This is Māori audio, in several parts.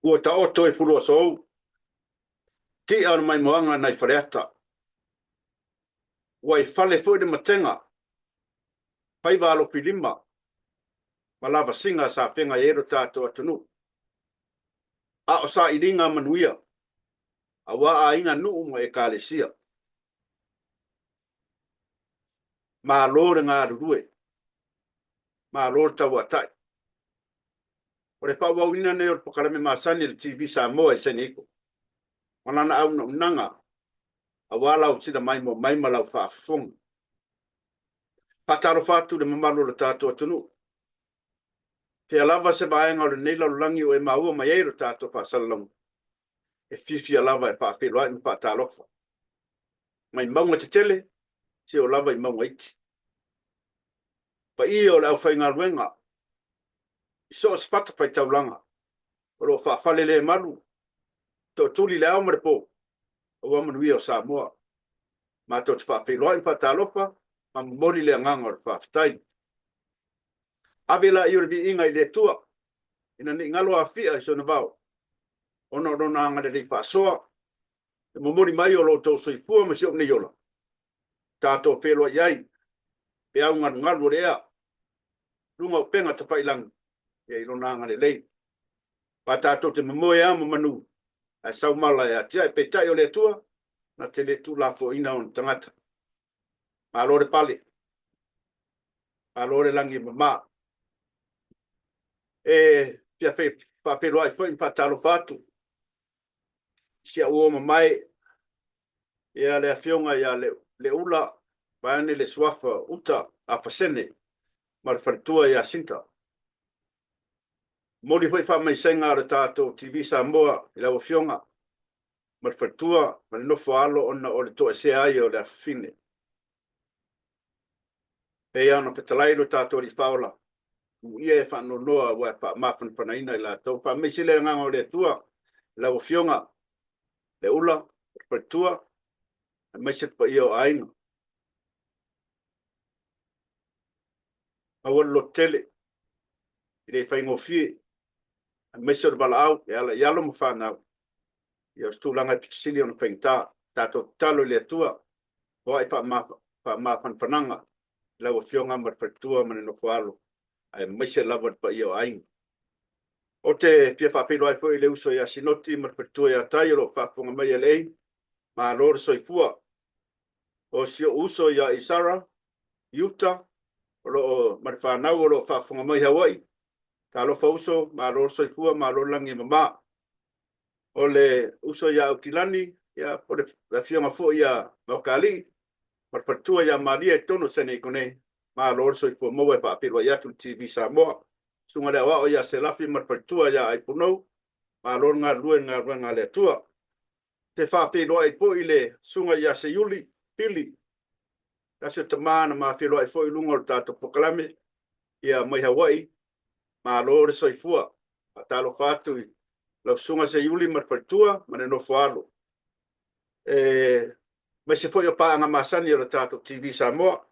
ua ta oto e furu so ti ana mai moanga nai whareata. Ua i whale fwoi de matenga, pai walo pilima, malava singa sa whenga ero tātou atunu. A o sa iringa manuia, a wa a inga nuu mo e kālesia. Ma lore ngā rurue, ma lore tau atai. O le whawawina ne o le pakarame masani le TV Samoa i seniko. Manana au na unanga, a wala o tida mai mo mai malau whaafonga. Pataro fatu le mamalo le tātou atunu. Pea lava se baenga o le neila lulangi o e maua mai eiro tātou whaasalalonga. E fifi a lava e whaapelo ai ni whaatalofa. Mai maunga te tele, se o lava i maunga iti. Pa i o le au whainga ruenga, i so o spata pai taulanga, o lo whaafale le malu, to tuli le au marepo, o wamanui o Samoa. Ma to te whaapelo ai ni whaatalofa, ma mori le anganga o le whaafitai. Avela i o le vi inga i le tua, ina ni ngalo a fia i so na vau. Ono rona anga le whaasoa, e momori mai o lo tau soifua ma si o yola. Tātou pelo iai, pe au ngaru rea, runga o penga ta whailang, e i rona anga le lei. Pa tātou te mamoe ama manu, a saumala e a tia, e pe tai o le tua, na te le tu la fo ina on tangata. Ma lore pale, ma lore langi mama. E pia fe, pa pelo ai foi, pa talo fatu. Sia uoma mai, ia le afionga ia le ula, paane le suafa uta a pasene, mar fartua ia sinta. Mori foi fa mai senga re tātou TV Samoa, i lau afionga, mar fartua, mar nofo alo ona o le toa se ai o le afine. E ana petalairo tātou li paola, ia e whano noa ua pa mapana panaina i la tau, pa mai sile nganga o le tua, i lau afionga, le ula, fartua, mai se pa ia o ainga. Awal lo tele, i le whaingofie, mai se o bala au, e ala mo whanau. Ia stu langa pitisili o na whaingta, tātou talo le tua, o ai wha whananga, lau fionga mar fartua mane no whaalo, ai mai se lava pa ia o ainga. O te pia whapelo ai po i le uso ia sinoti mar fartua ia tai o lo whaponga mai e lei, ma lor soifua, o sio uso ia Isara, Utah, o lo mar whanau o lo whaponga mai Hawaii, ta lo uso, ma lor soifua, ma lor langi mama, o le uso ia Ukilani, ia o le fionga fo ia Maukali, mar fartua ia Maria e tono sene kone, ma lor soifua mo e whapelo ia tu TV Samoa, sunga le awa o ia se lafi mar fartua ia ai punou, ma lor ngā ruenga le tua. Te whapelo ai po i le sunga ia se yuli, pili, kasi o tamana ma whilo ai fo i lunga o tātou pokalame, ia mai Hawaii, ma lor soifua, a talo whātui, lau sunga se yuli mar fartua, mane no whaalo. Mai se foi o paanga masani o tātou TV Samoa,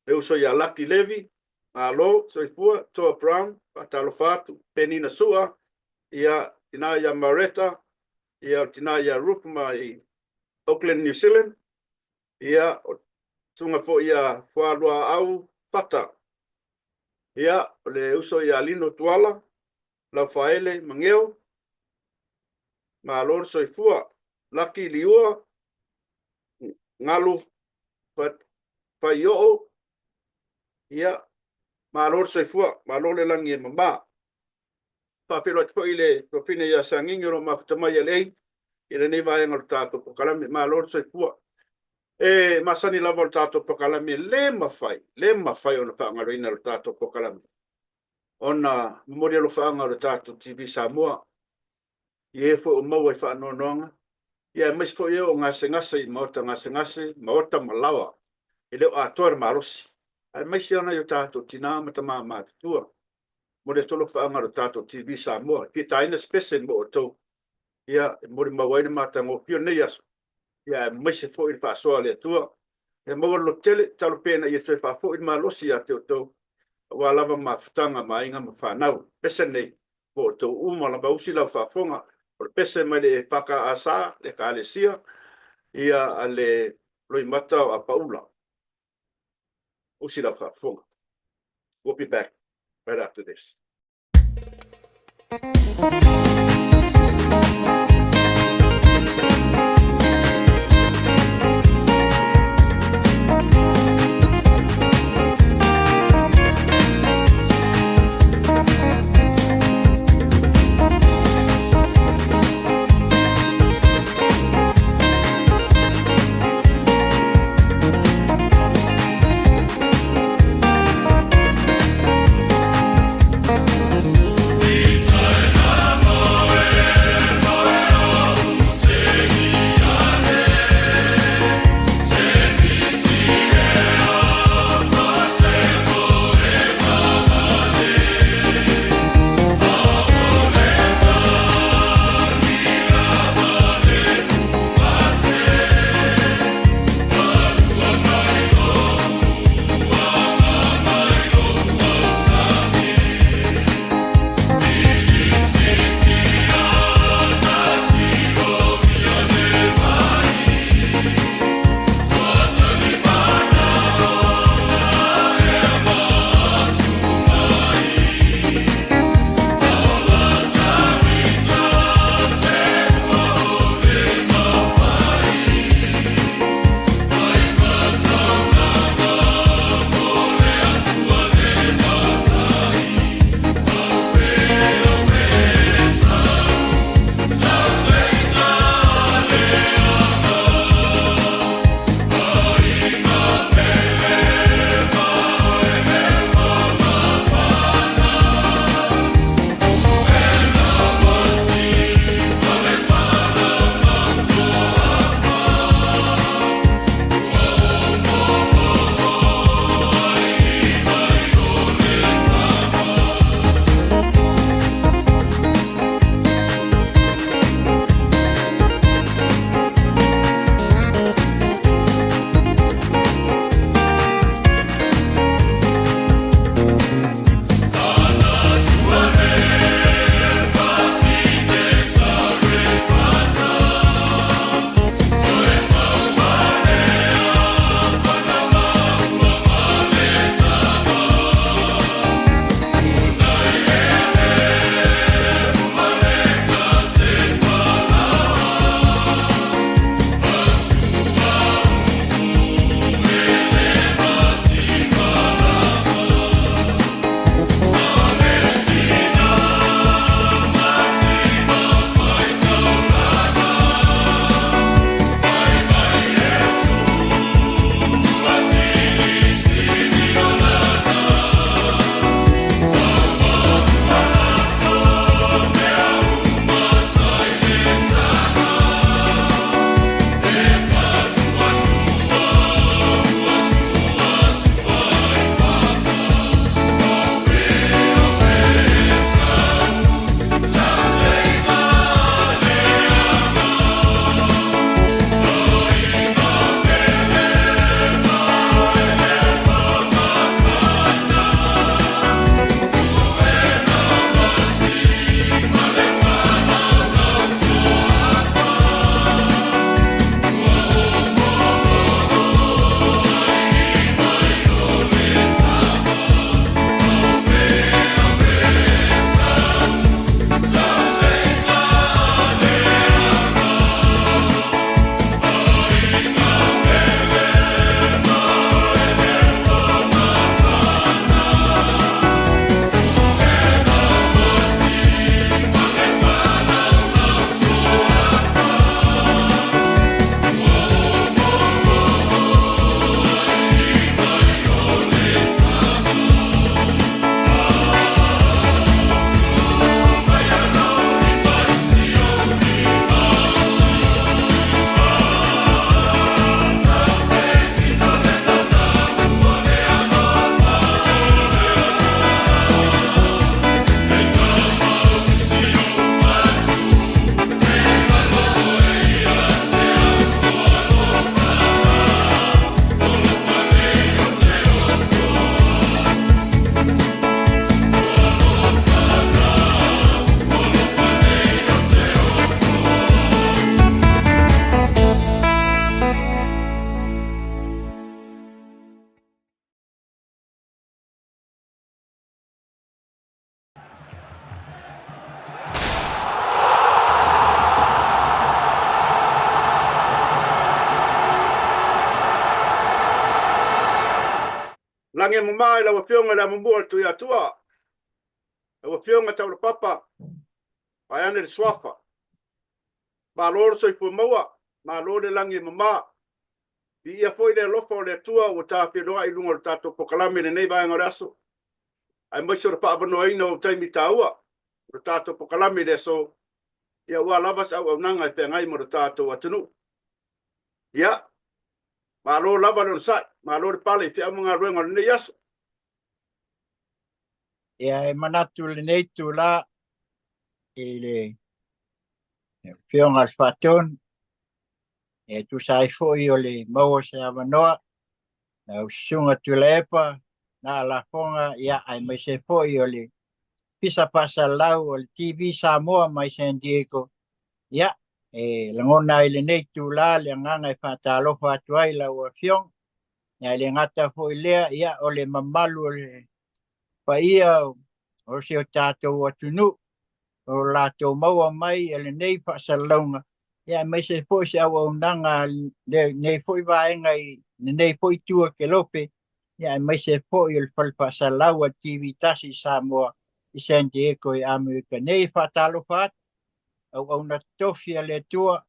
e uso ia Lucky Levy, ma lo, soifua, Toa Brown, pa talo whātu, Penina Sua, ia tina ia Maretta, ia tina ia Rupma i Auckland, New Zealand, ia sunga fo ia whālua au pata, ia le uso ia Lino Tuala, lau whaele mangeo, ma lor soifua, Lucky Liua, ngalu whaioo, ia, ma lor soifua, ma lor le langi e mama. Pāpelo ati fo i le propine ia sangingiro ma futamai e lei, i le nei vaenga o tātou pokalame, ma lor soifua. E masani lava o tātou pokalame, le mawhai o na whaangaroina o tātou pokalame. Ona memori alo whaanga o tātou TV Samoa, i e fo o maua i whaanonoanga, ia mais fo e o ngase maota ngase maota malawa e leo atoar marosi ai mais se ona yo tato tina mata mama tua mo le tolo whaanga o tato TV Samoa ki taina spesen mo to ia mo le mawaina mata ngo pio nei aso ia mais se fo i whaasoa le tua e mo lo tele talo pena i te wha fo i malosi a te to wa lava ma futanga ma inga ma whanau pesen nei po to uma la bausi la whaafonga o le pese mai le whaka asa le ka alesia ia a le roi mata a paula usi la whaafonga. We'll be back right after this. It's lange mama ila wafionga la mumbu tu ya tua. Wafionga tau papa. Ayane le swafa. Ma lor so ipu maua. Ma lor le lange mama. Bi ia foi le lofo le tua o ta pe roa ilungo le tato pokalame le nei vai ngaraso. Ai mo so pa bano ino taimi taua. Le tato pokalame le so ia wa lava sa o nanga te ngai mo le tato atunu. Ia. Ma lo lava lo sai. Ma lo le pale te amunga ruenga le nei aso. Ia e manatu le nei tu la e le whionga al whaton e tu sai foi o le maua se avanoa na usunga tu le epa na la fonga ia ai mai se foi o le pisa pasa lau o le TV Samoa mai San Diego ia e langona i le nei tu la le nganga e whatalofa atu ai lau a whiong ia le ngata foi lea ia o le mamalu o le paia o se o tātou atunu o lātou maua mai e le nei whaasalaunga. Ia mai se fo se awa unanga le nei fo i vaenga i nei fo i tua ke lope. Ia mai se fo i le whaasalaua TV tasi Samoa i San Diego i Amerika. Nei whaatalo whaat au na tofia le tua.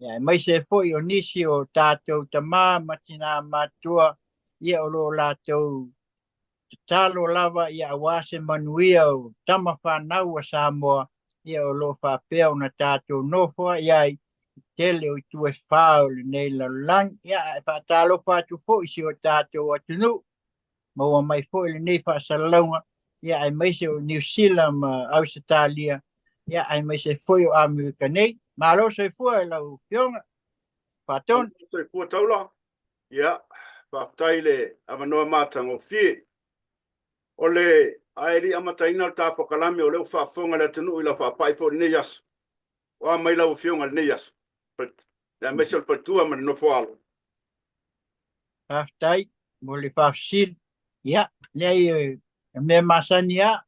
Ia mai se fo i o nisi o tātou tamā matina matua ia o lo lātou talo lava ia awase manuia o tama whanau a Samoa ia o lo whapea o na tātou nofoa ia i tele o tue whao le nei lalang ia e whatalo whatu fo isi o tātou atunu maua mai fo le nei whaasalaunga ia ai maise o New Zealand ma Australia ia ai maise fo o Amerika nei malo se fo e lau whionga whaton Se fo taula. Ia. Whaptaile amanoa mātango fie. O le aeri amataina o tāpo kalame o leo whaafonga le tunu i la whaapai fo le neias. O a mai lau whionga le neias. Le mesel patua ma no foalo. whaftai mo le whafsil ia nei me masania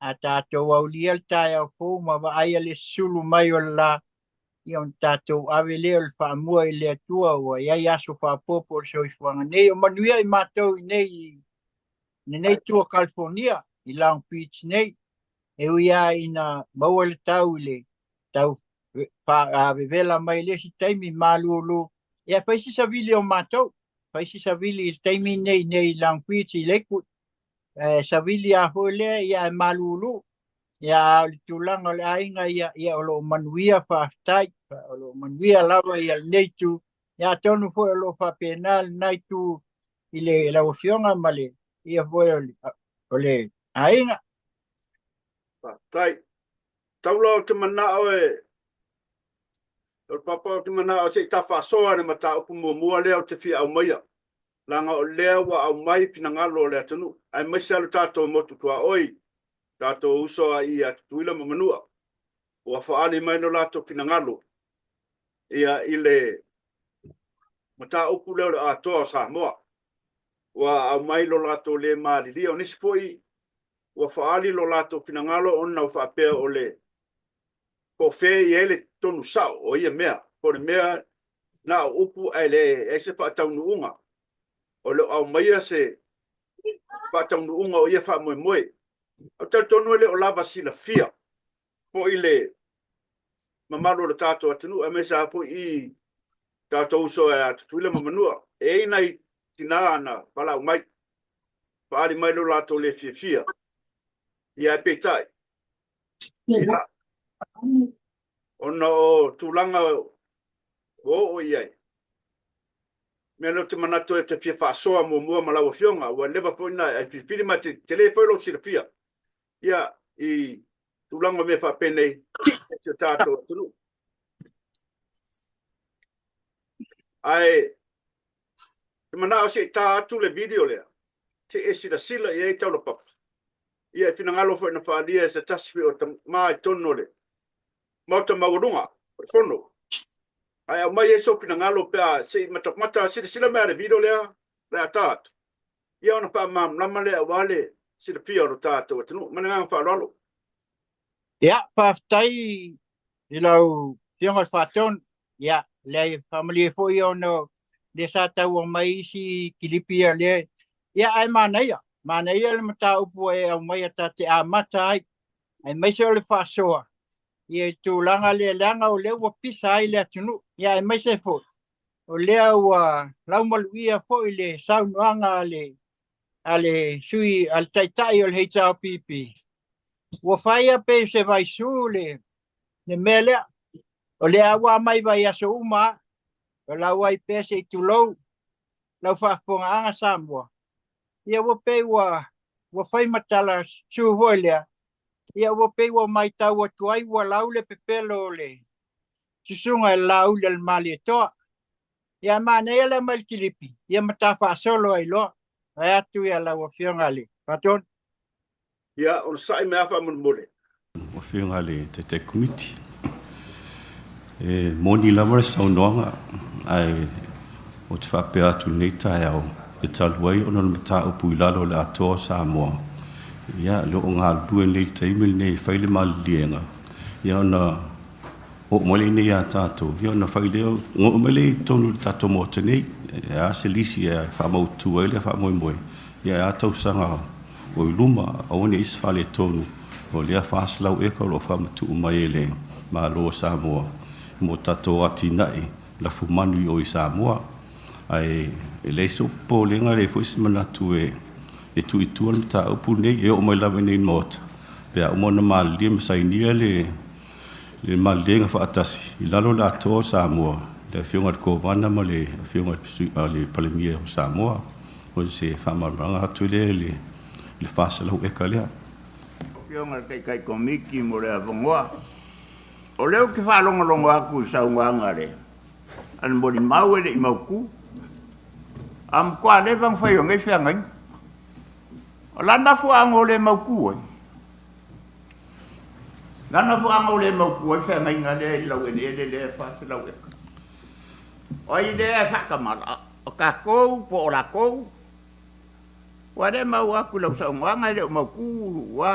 a tātou au lia tai au fō ma wa aia le sulu mai o la i on tātou awe leo le whaamua i le atua o iai aso whaapopo o soi whanga nei o manuia i mātou nei tua California i Long Beach nei e uia ina maua le tau le tau vela mai le si taimi malulu ia paisi sa vili o mātou paisi sa vili il taimi nei Long Beach i leku sa vili a hole ia e malulu ia le tulanga le ainga ia o lo manuia whaftai o lo manuia lava ia le neitu ia tonu fo o lo whapenal naitu i le lau whionga male ia fo o le ainga Tai. Taula o te manao e. O papa o te manao se ta whasoa ne mata upu mua lea o te fia au maia. Langa o lea wa au mai pina ngalo lea tunu. Ai maise alu tātou motu tua oi. Tātou usoa i a tuila mamanua. Ua whaali mai no lato pina ngalo. Ia i le mata upu leo le atoa Samoa. Ua au mai lo lato le maali lia o nisi poi. Ua whaali lo lato pina ngalo o nau whapea o le. Ko fe i ele tonu sao o ia mea. Ko le mea na upu ai le se whaataunu unga. O le au maia se whaataunu unga o ia wha moe moe. O tau tonu ele o lava sila fia. Po i le mamalo le tātou atunu. A mesa po i tātou uso e atutuile mamanua. E ina i tina ana pala umai. Whaari mai lo lato le fia fia. Ia e peitai. Ia. Ona o tūlanga o iai. Mea no te manato e te fia whaasoa mua malawa whionga. Ua lewa poina e whipiri ma te telefolo sira fia. Ia i tūlanga me whapenei te tātou atunu. Ai, te manao se tā atu le video lea. Te e sila i e taula papa. Ia e whinangalo fo ina whaalia e se taswi o ta mai tono le. Mauta maurunga, fono. Ai au mai e so whinangalo pea se matamata sila mea le video lea, lea tātu. Ia ona pa mam lama lea wale sila fia o tātou atunu. Mananga whaalalo. ia whaftai i lau whionga whaton ia le family fo i ono le sa tau o mai isi kilipia le ia ai mana ia le mata upu e au mai ata te amata ai mai se o le whasoa ia i tūlanga le leanga o lea ua pisa ai le atunu ia ai mai se po o lea ua laumaluia po i le saunuanga ale sui al taitai o le HRPP ua whaia pe se vaisu le mele o lea ua mai vai aso uma o lau ai pe se i tulou lau whaaponga anga Samoa ia ua pe ua whai matala su voilea ia ua pe ua mai tau atu ai ua lau le pepelo le susunga e lau le mali e toa ia mana ia le mal kilipi ia mata whaasolo ai loa ai atu ia lau a whionga le paton Ia o sai me afa mun mole. O whionga le te komiti moni lama le saunoanga ai o te whapea atu nei tae au e taluai ona le mata upu i lalo le atoa Samoa ia lo o ngā lue nei taimil nei whaile malienga ia ona o mole nei a tātou ia ona whaile o ngō mele tonu le tātou mo tenei a se lisi e whamautu ai le whamoimoe ia a tau sanga o i luma a one is whale tonu o lea whaaslau eka lo whamatu mai ele ma lo Samoa mo tātou ati nai la fumanu i o i Samoa ai le so po le nga le foi manatu e tu i tu al ta upu nei e o mai la nei mot pe o mona mal li sai ni le mal le nga fa atasi i lalo la to Samoa le fiunga ko vana ma le fiunga le palemia o Samoa o se fa mal nga tu le fa sa lo e kale fiunga kai komiki mo le avongoa o leo ke fa longa longa aku sa ngangare an mo di mau le mau ku am kwa le bang fa yo ngai fa ngai la na fu ang ole mau ku la na fu ang ole mau ku fa ngai ngale lo e le fa se lo e o i de fa ka mal o ka ko po la ko wa de mau aku lo sa ngai le mau ku wa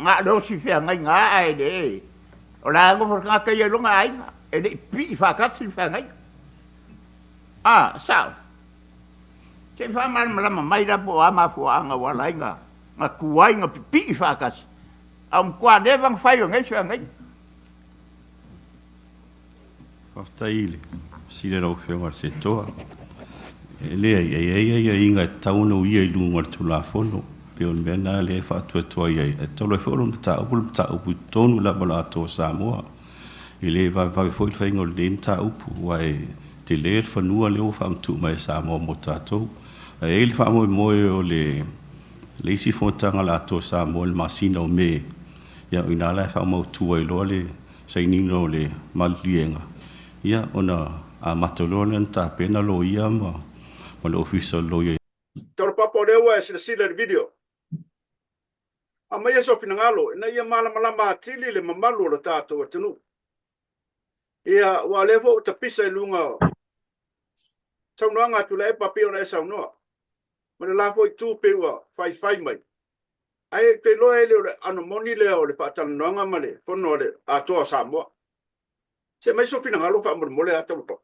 nga do si fa ngai nga ai de o la ngo fa ka ye lo ngai e de pi fa ka si fa ngai sao se fa mal malama mai da po ama fu anga wala nga kuai nga pipi fakas am kwa de bang fayo ngai swa ngai Taile si le no whionga se toa le ai inga tauno ia i lunga tu la fono pe on mena le fa tu to ia e tolo fono ta upu tonu la bala to Samoa ile va foi faingo le ta upu wai te le fa nua le o fam tu mai Samoa mo tatou e il fa mo o le si fontanga la to Samoa le masina o me ia ina la fa mo tu ai lo le sai nino le malienga ia ona a matolona ta pena lo ia ma le official lo ia Toro papo lewa e sila video. A mai so finangalo na ia malama atili le mamalu lo tato atunu. Ia wa levo ta pisa i lunga. Saunoanga tu le papi ona e saunoa. Mana la foi tu pe wa fai mai. Ai te lo ele o ano moni le o le fatananga male fono le atoa Samoa. Se mai so finangalo fa mo le atoa.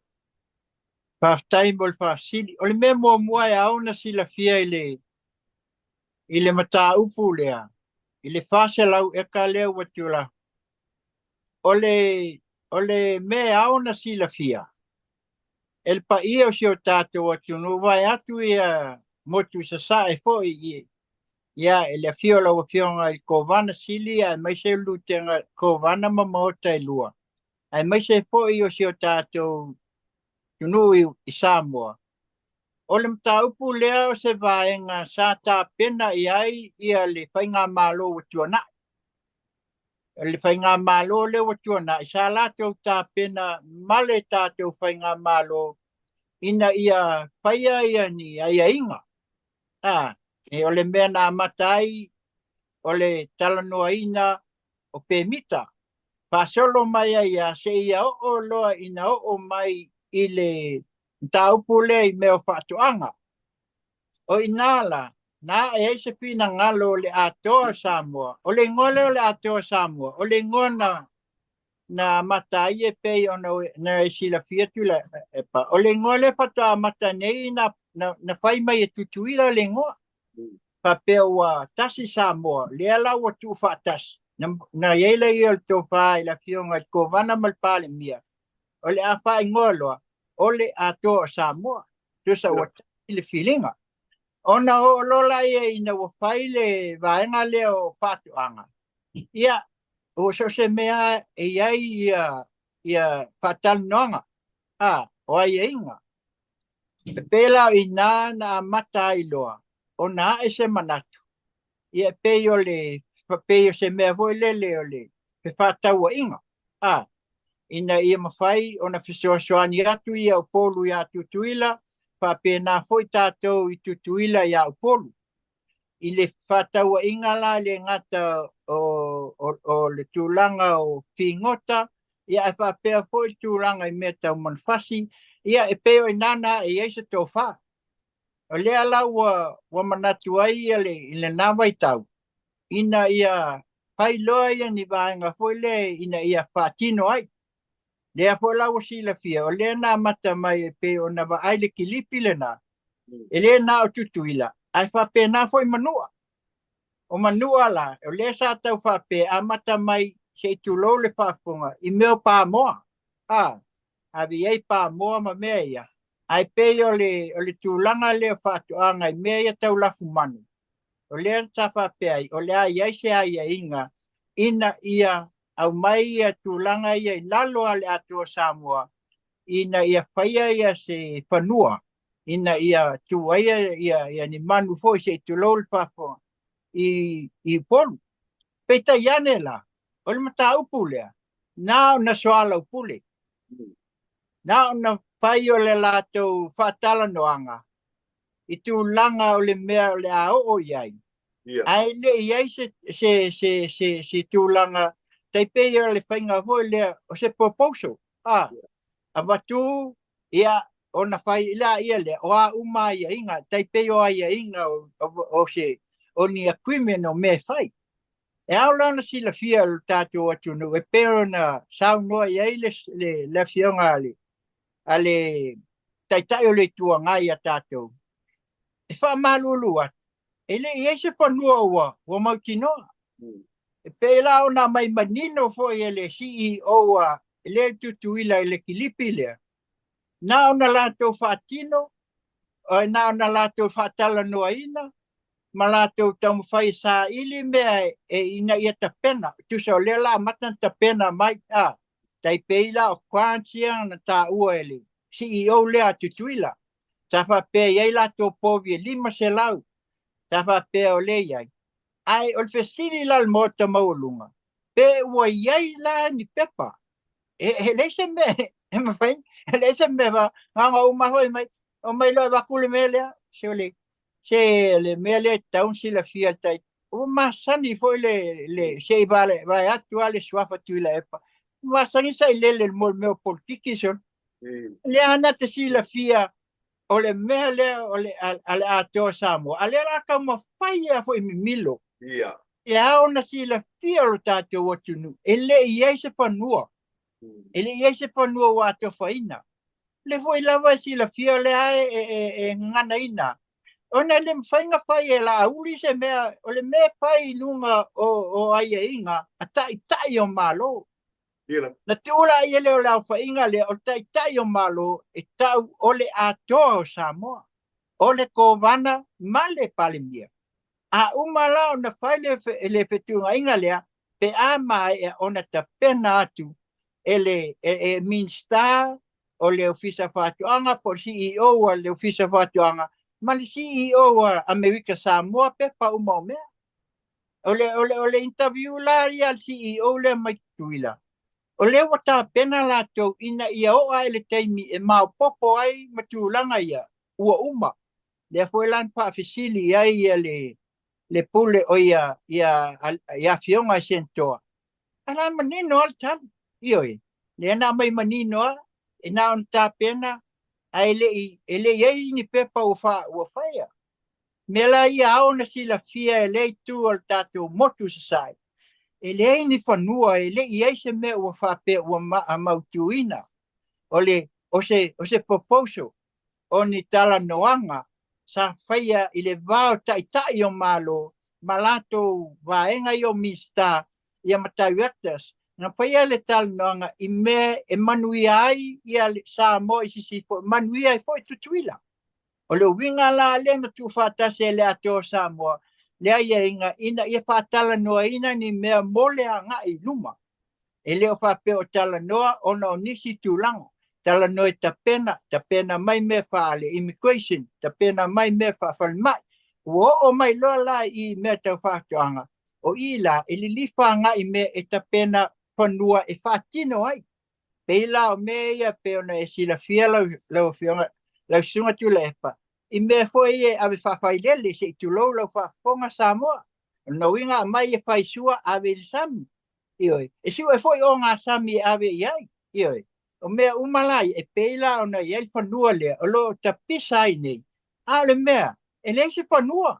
pastai bol fasili o le memo mua e au na sila fia ile mata upu lea ile fase lau e ka lea watula ole me au na sila fia el pa ia si o tato watunu vai atu ia motu sa e fo ia ele fio la fionga il kovana sili ai mai se lutenga kovana mamota lua ai mai se fo io si o tato tunu i Samoa. O le mtaupu lea o se vaenga sa ta pena i ai ia le whainga malo watuana. Le whainga malo le watuana. I sa la tau ta pena male ta tau whainga malo ina ia whaia ia ni ia inga. E o le mea na matai o le talanoa ina o pemita. Pasolo mai ia se ia o loa ina o mai ile taupu le me o fatuanga o inala na e se pina ngalo le atoa Samoa o le ngole le atoa Samoa o le ngona na matai e pe ono na sila fiatu le pa o le ngole fata mata nei na fai mai e tutuila le ngo Pape ua tasi Samoa, lea la ua tu whaatas. Na yeila i al tō whae la fionga ko wana malpale mia. Ole a whae ngoloa, ole a tō Samoa. Tusa ua tasi le filinga. Ona o lola ia ina ua whae le vaenga leo whatuanga. Ia, o so se mea e iai ia whatal noanga. O ai inga. Pela i nā na mata i loa. O nā e se manatu. Ia peo le, peo se mea voi lele o le, pe whātaua inga. Ina ia mawhai, ona whisoasoani atu ia o polu ia tutuila, whape nā foi tātou i tutuila ia o polu. I le whātaua inga la le ngata o le tūlanga o whingota, ia e whapea foi tūlanga i mea tau manwhasi, ia e peo i nana e eisa tō wha. O lea la ua manatu ai i le nawai tau. Ina ia pai loa ia ni vaenga foi le ina ia whaatino ai. Lea foi la ua sila fia. O lea nā mata mai e peo na wa aile kilipi le nā. E lea nā o tutuila. Ai whape nā foi manua. O manua la. O lea sa tau whape a mata mai se tulo le whafunga. I meo pā moa. Avi ei pā moa ma mea ia. Ai peo le tūlanga leo whātuanga i mea ia tau lafu manu. O lea tapa peai, o lea iai se aia inga, ina ia au mai ia tūlanga ia i lalo ale atua Samoa, ina ia whaia ia se whanua, ina ia tuaia ia ni manu fo se tulol whafonga i polu. Peita iane la, o le mata upu lea, nao na soala upule. Nao na pai o le lātou whaatala noanga. I tūlanga o le mea o le a o iai. Ai le iai se tūlanga. Taipei o le whainga hoi lea o se proposal. A watu ia o na whai ila ia lea. O a uma ia inga. Taipei o ia inga o se o ni agreement o me whai. E au lana sila fia o tātou atunu. E pero na sau noa iai le fionga ali. Ale taitai o le tuangai a tātou. E wha malulu atu. E le i eise whanua ua mautinoa. E pēla o nā mai manino fo i le CEO a le tutuila i le kilipi lea. Nā o na lātou whaatino, nā o na lātou whaatala noa ina, ma lātou tamu whai sā ili mea e ina ia ta pena. Tusa o le la matan ta pena mai. Tai peila o kwantia na tā ua ele. CEO lea tutuila. Ta whapea iei lātou povi e 5 se lau. Ta whapea o le iai. Ai o le whesiri lal mota maulunga. Pe ua iei la ni pepa. E leise me, e mawhain, e leise me wa, nganga umahoi mai, o mai loa wakule me lea, se le me lea taun sila fia tai. O masani foi le se vale, vai atu ale swafa tuila epa. Masani sai lele le mol meo politiki son. Le ana te sila fia o le mea lea o le ale ato Samoa. Ale la ka mawhaia foi mimilo. E hao na sila fia o tātou watunu. E le iei se panua. E le iei se panua o ato whaina. Le foi lava sila fia le ae e ngana ina. Ona le mwhainga whai e la uli se mea, o le mea whai lunga o aia inga, a tai o malo. Na te ula ia leo lau whainga le o tai o malo e tau o le atoa o Samoa. O le kovana male palimia. A umala o na whai le whetunga inga lea, pe a mai e ona ta pena atu e minsta o le ofisa whatuanga, por CEO o le ofisa whatuanga, ma le CEO o Amerika Samoa pe pa uma o mea. O le interview la ria CEO le mai tuila. O le wata pena la tau ina ia o ai le teimi e mau popo ai matulanga ia ua uma. Le foi lan pa fisili ai ia le pule o ia fionga sentoa. Ala manino al tal. Ioi. Le na mai manino e na on ta pena ai ele ia ni pepa o faia. Mela ia au na sila fia ele tu al tatu motu sai. Ele ni fanua ele ia se me o fape o mautuina. O se proposal o ni tala noanga sa faia i le vao tai o malo, malato vaenga i o mista, ia matauatas, na faia le talanoanga i me e manui ai ia sa mo i sisifo, manui ai fo i tutuila. O le winga la le na tu fatase le ato sa mo, le ia inga ina ia fatala noa ina ni mea mole a nga i luma. E leo whape o tala noa ona o nisi tūlanga. Tala noa ta pena mai me whaale immigration, ta pena mai me whawhal mai. O mai loa la i mea tau whātuanga. O i la, e li liwhanga i me e ta pena whanua e whātino ai. Peila o me ia pe ona e sila fia lau whionga, lau sunga tu lepa. I me hoi e ave whawhailele se i tūlou lau whafonga Samoa. No winga mai e whaisua ave sami. Ioi, e siu e foi o ngā sami ave iai, ioi. O mea umalai e peila o na iai whanua lea, o lo ta pisai nei. A le mea, e le se whanua,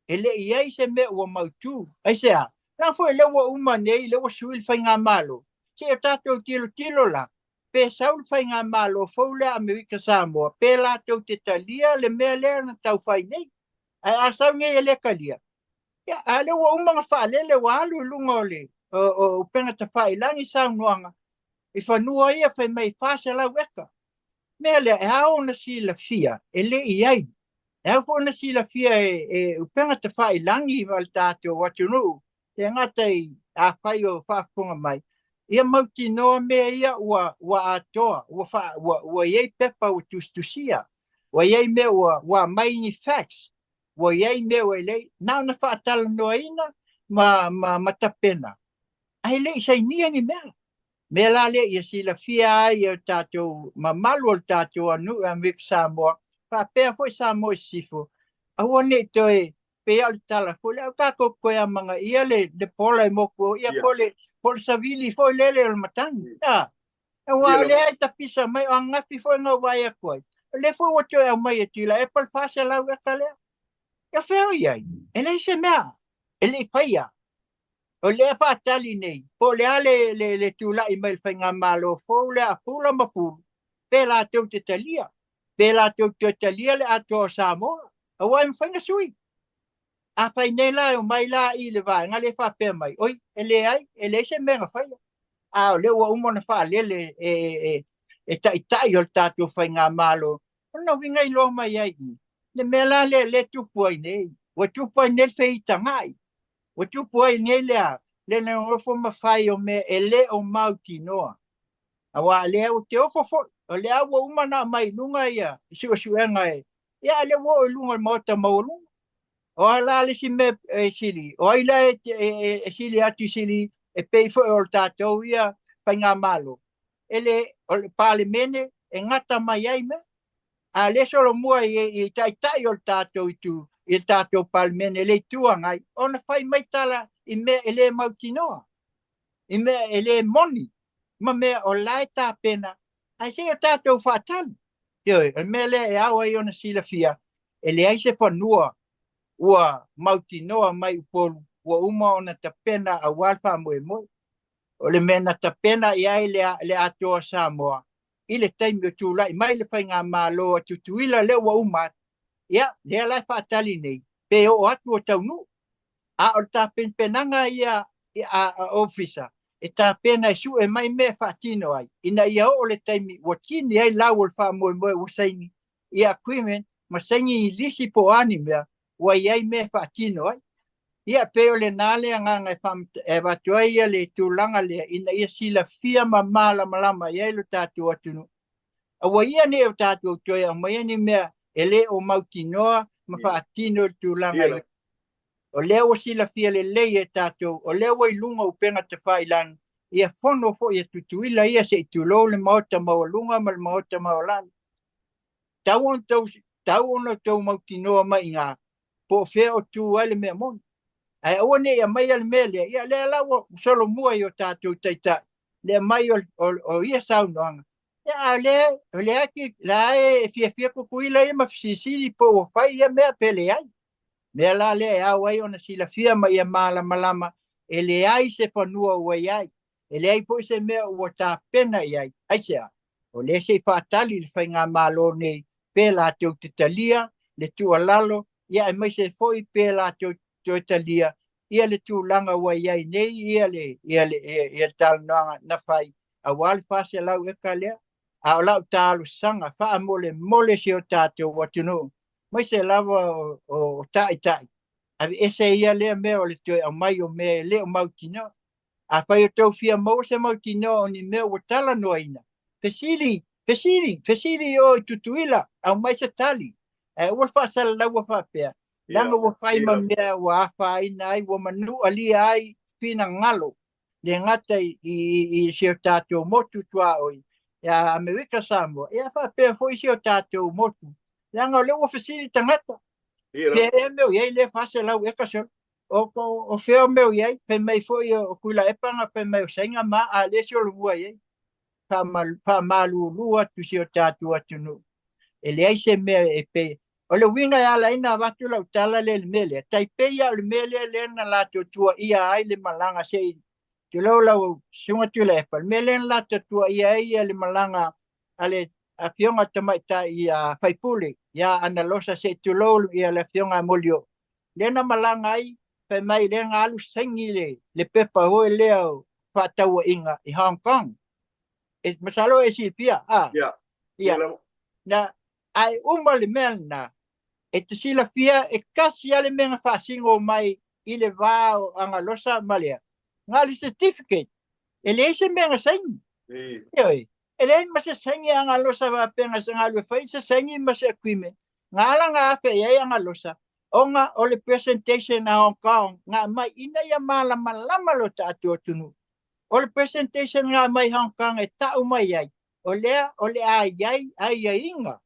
e le iai se mea ua mautu. Ai sea, nā foi le ua uma nei, le ua suil whai ngā malo. Se o tātou tilo la, pe saul whai ngā malo, fau le Amerika Samoa, pe lātou te talia, le mea lea na tau whai nei. Ai a sau ngai e le kalia. Ia, a le ua uma ngā whaalele, wa alu lunga o le. O penga ta whai langi sa nuanga. I whanua ia whai mai whasa lau eka. Mea lea e hao na si la fia, e le i ai. E hao na si la fia e penga ta whai langi i wal tātou watunu. E ngata i a whai o whafunga mai. Ia mauti noa mea ia ua atoa, ua iei pepa o tustusia. Ua iei mea ua mai ni facts. Ua iei mea ua ilei. Nau na whaatala noa ina, ma tapena. Ai le sai nia ni mea. Mea la le ia si la fia ai o tātou, ma malu o tātou anu a mik Samoa. Pa pēr foi Samoa sifu. Aua ne toi pe al tala. Fo le au kako koe a manga ia le pola i moko. Ia pole savili foi lele o matangi. Ia. Aua le ai tapisa mai o ngafi foi ngau vai a koe. Le foi o toi au mai e tila. E pal fasa lau e ka lea. Ia feo iai. E le se mea. E le paia. O le whaatali nei, po le ale le tūla i mai whainga malo, fo le a pula mapuru, pe la tau te talia, pe la tau te talia le ato o Samoa, a wai mwhainga sui. A whai nei la o mai la i le vai, ngā le whape mai, oi, e le ai, e le se menga whaia. A o le ua umona whaalele e tai o tātou whainga malo, o na winga i lo mai ai, le me la le tupu ai nei, wa tupu ai nei whaita ngai. O tupu ai nei lea, le na ofo mawhai o me e le o mauti noa. Awa lea o te ofo fo, o lea ua umana mai lunga ia, siwa suenga e. Ia le wo o lunga mauta maulunga. O ala le si me sili, o ila e sili atu sili, e peifo e o tātou ia, pai ngā malo. E le pāle mene, e ngata mai ai me. A le solo mua i tai o tātou i tu, i tātou palmene le tuangai, ona whai mai tala i me ele mauti noa, i me ele moni, ma me o lai tā pena, ai se o tātou whātali. Ioi, me le e awa i ona sila fia, ele ai se whanua, ua mauti noa mai upolu, ua uma ona ta pena a walpa moe moe. O le mena ta pena i ai le atoa Samoa, i le taimi o tūlai, mai le whai ngā mālo a tutuila le ua umat. Ia, lea lai whaatali nei, pe o atu o taunu. A o tā penanga ia a ofisa, e tā pena e su e mai mea whaatino ai. Ina ia o le taimi, wa kini ai lau o le wha moe moe usaini. Ia kuimen, ma saini i lisi po ani mea, wa iai mea whaatino ai. Ia pe o le nale a nganga e watua ia le tūlanga lea, ina ia sila fia ma mala malama iai lo tātu atunu. A wa ia ne o tātu o toia, ma ia ni mea, ele o mauti noa, ma whaatino tūlanga i. O leo o sila fia le lei e tātou, o leo i lunga o penga te whailan, ia whono fo ia tutuila ia se i tūlo le maota maolunga ma le maota maolani. Tau ono tau mauti noa mai ngā, po whea o tū ale mea moni. Ai aua ne ia mai ale mea lea, ia lea lawa solo mua i o tātou taita, lea mai o ia saunoanga. Ia lea ki, la e fia kukuila ia ma fisisili po o whai ia mea pele ai. Mea la le au ai ona sila fia ma ia mala malama e le ai se whanua ua iai. E le ai po se mea ua tā pena iai. Ai sea, o le se whaatali le whai ngā malo nei pēla teu te talia le tualalo ia e mai se foi pe la to talia ia le tūlanga wa iai nei ia tal na fai a wal fase lau e ka lea a lau tālu sanga wha mole si o tātou watunu mai se lava o tai a ese ia lea mea o le tue au mai o mea le o mautino a whai o tau fia mau se mautino o ni mea o tala noa ina fesiri o tutuila au mai se tali ua whaasala lau wa whapea langa wa whai ma mea wa awha ina ai wa manu alia ai pina ngalo le ngata i se o tātou motu tua oi ya Amerika Samoa ia whapea foi se o tātou motu langa o le wa fesiri tangata pe meu iai le whase lau e kasol o feo meu iai pe mai foi o kula epanga pe mai o sainga ma a le se o lua iai pa malu lua tu se o tātou atunu ele ai se mea e pe o le winga ya la ina watu lau tala le mele tai pe ya le mele le na la tua ia ai le malanga se tu lau sunga tu le pa mele la tua ia ai le malanga ale a fionga tamai ta ia faipule ya analosa se tu ia le fionga molio le na malanga ai pe mai le ngalu sengi le pepa ho le fa tau inga i Hong Kong e masalo e silpia ia na ai le melna e te sila fia e kasi ale menga whasingo mai i le vāo anga losa malea. Ngali certificate. E le se menga sengi. Ioi. E le ma se sengi anga losa wa penga se ngalwe whai se sengi ma se akuime. Ngala ngā awhe iei anga losa. Onga o le presentation na Hong Kong. Ngā mai ina ia malama lo tātu o tunu. O le presentation ngā mai Hong Kong e tau mai ai. O le ai inga.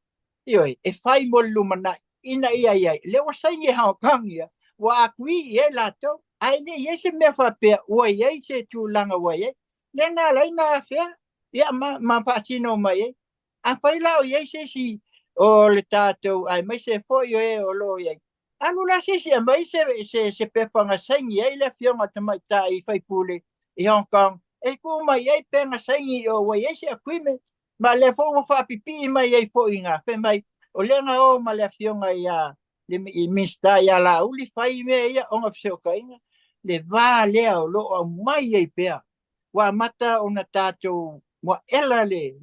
Ioi. E whai mo lumana ina ia le wa sai Hong Kong ia wa akui ia lato ai le ia se me fa pe wa ia se tu langa wa ia le na la ina fe ia ma pasino mai a fai la ia se si o le tato ai mai se fo ia o lo ia anu la se mai se pe pa nga sai ia le fionga te mai tai fai pule i Hong Kong e ku mai ia pe nga sai o wa ia se akui me ma le fo fa pipi mai ia fo inga fe mai o lenga o ma le fionga ia le mista ia la uli fai me ia onga fseo kainga le va le o lo o mai ia pea wa mata ona tato mo ela le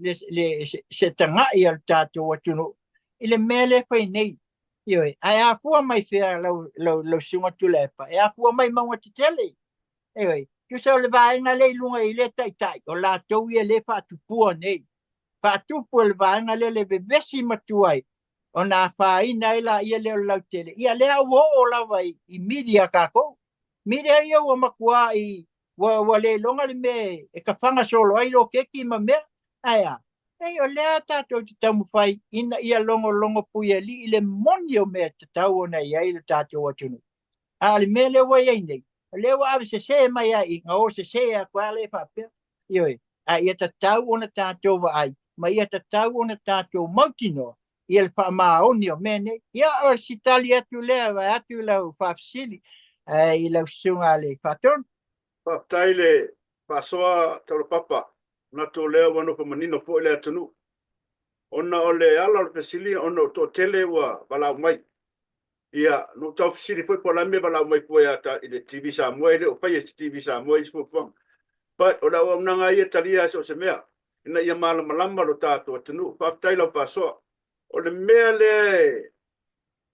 se tanga ia tato watuno ile mele fai nei ioi ai a fu mai fea lo sunga tulepa e a fu mai ma tele ioi tu se le va ina le lunga ile tai o la to ia le fa tu pu nei fa tu pu le va ina le bebesi matuai ona fa ina ila ia le lau tele ia le wo o la vai i media ka ko media ia o makua i wa le longa le me e ka fanga solo ai lo ke ki ma me aya ei o le ata to tamu fai ina ia longo puia li le monio me tau ona ia i le tato watunu ali me le wa ia nei le wa se mai ai nga o se a kwa le fa pe ioi a ia tau ona tato wa ai ma ia tau ona tato mautino ia le whaamaoni o mene, ia o sitali atu lea, vai atu lau whapsili, i lau sunga le whaton. Whaptai le whasoa tau papa, na tō lea wano pa manino fo le atunu. Ona o le ala o pesili, ona o tō tele wa walau mai. Ia, no tau fisili foi po lame walau mai po ia ta i le TV Samoa, i le o pai e TV Samoa i spofang. But o lau amnanga ia talia so se mea, ina ia malama lo tātou atunu, whaptai lau whasoa. O le mea le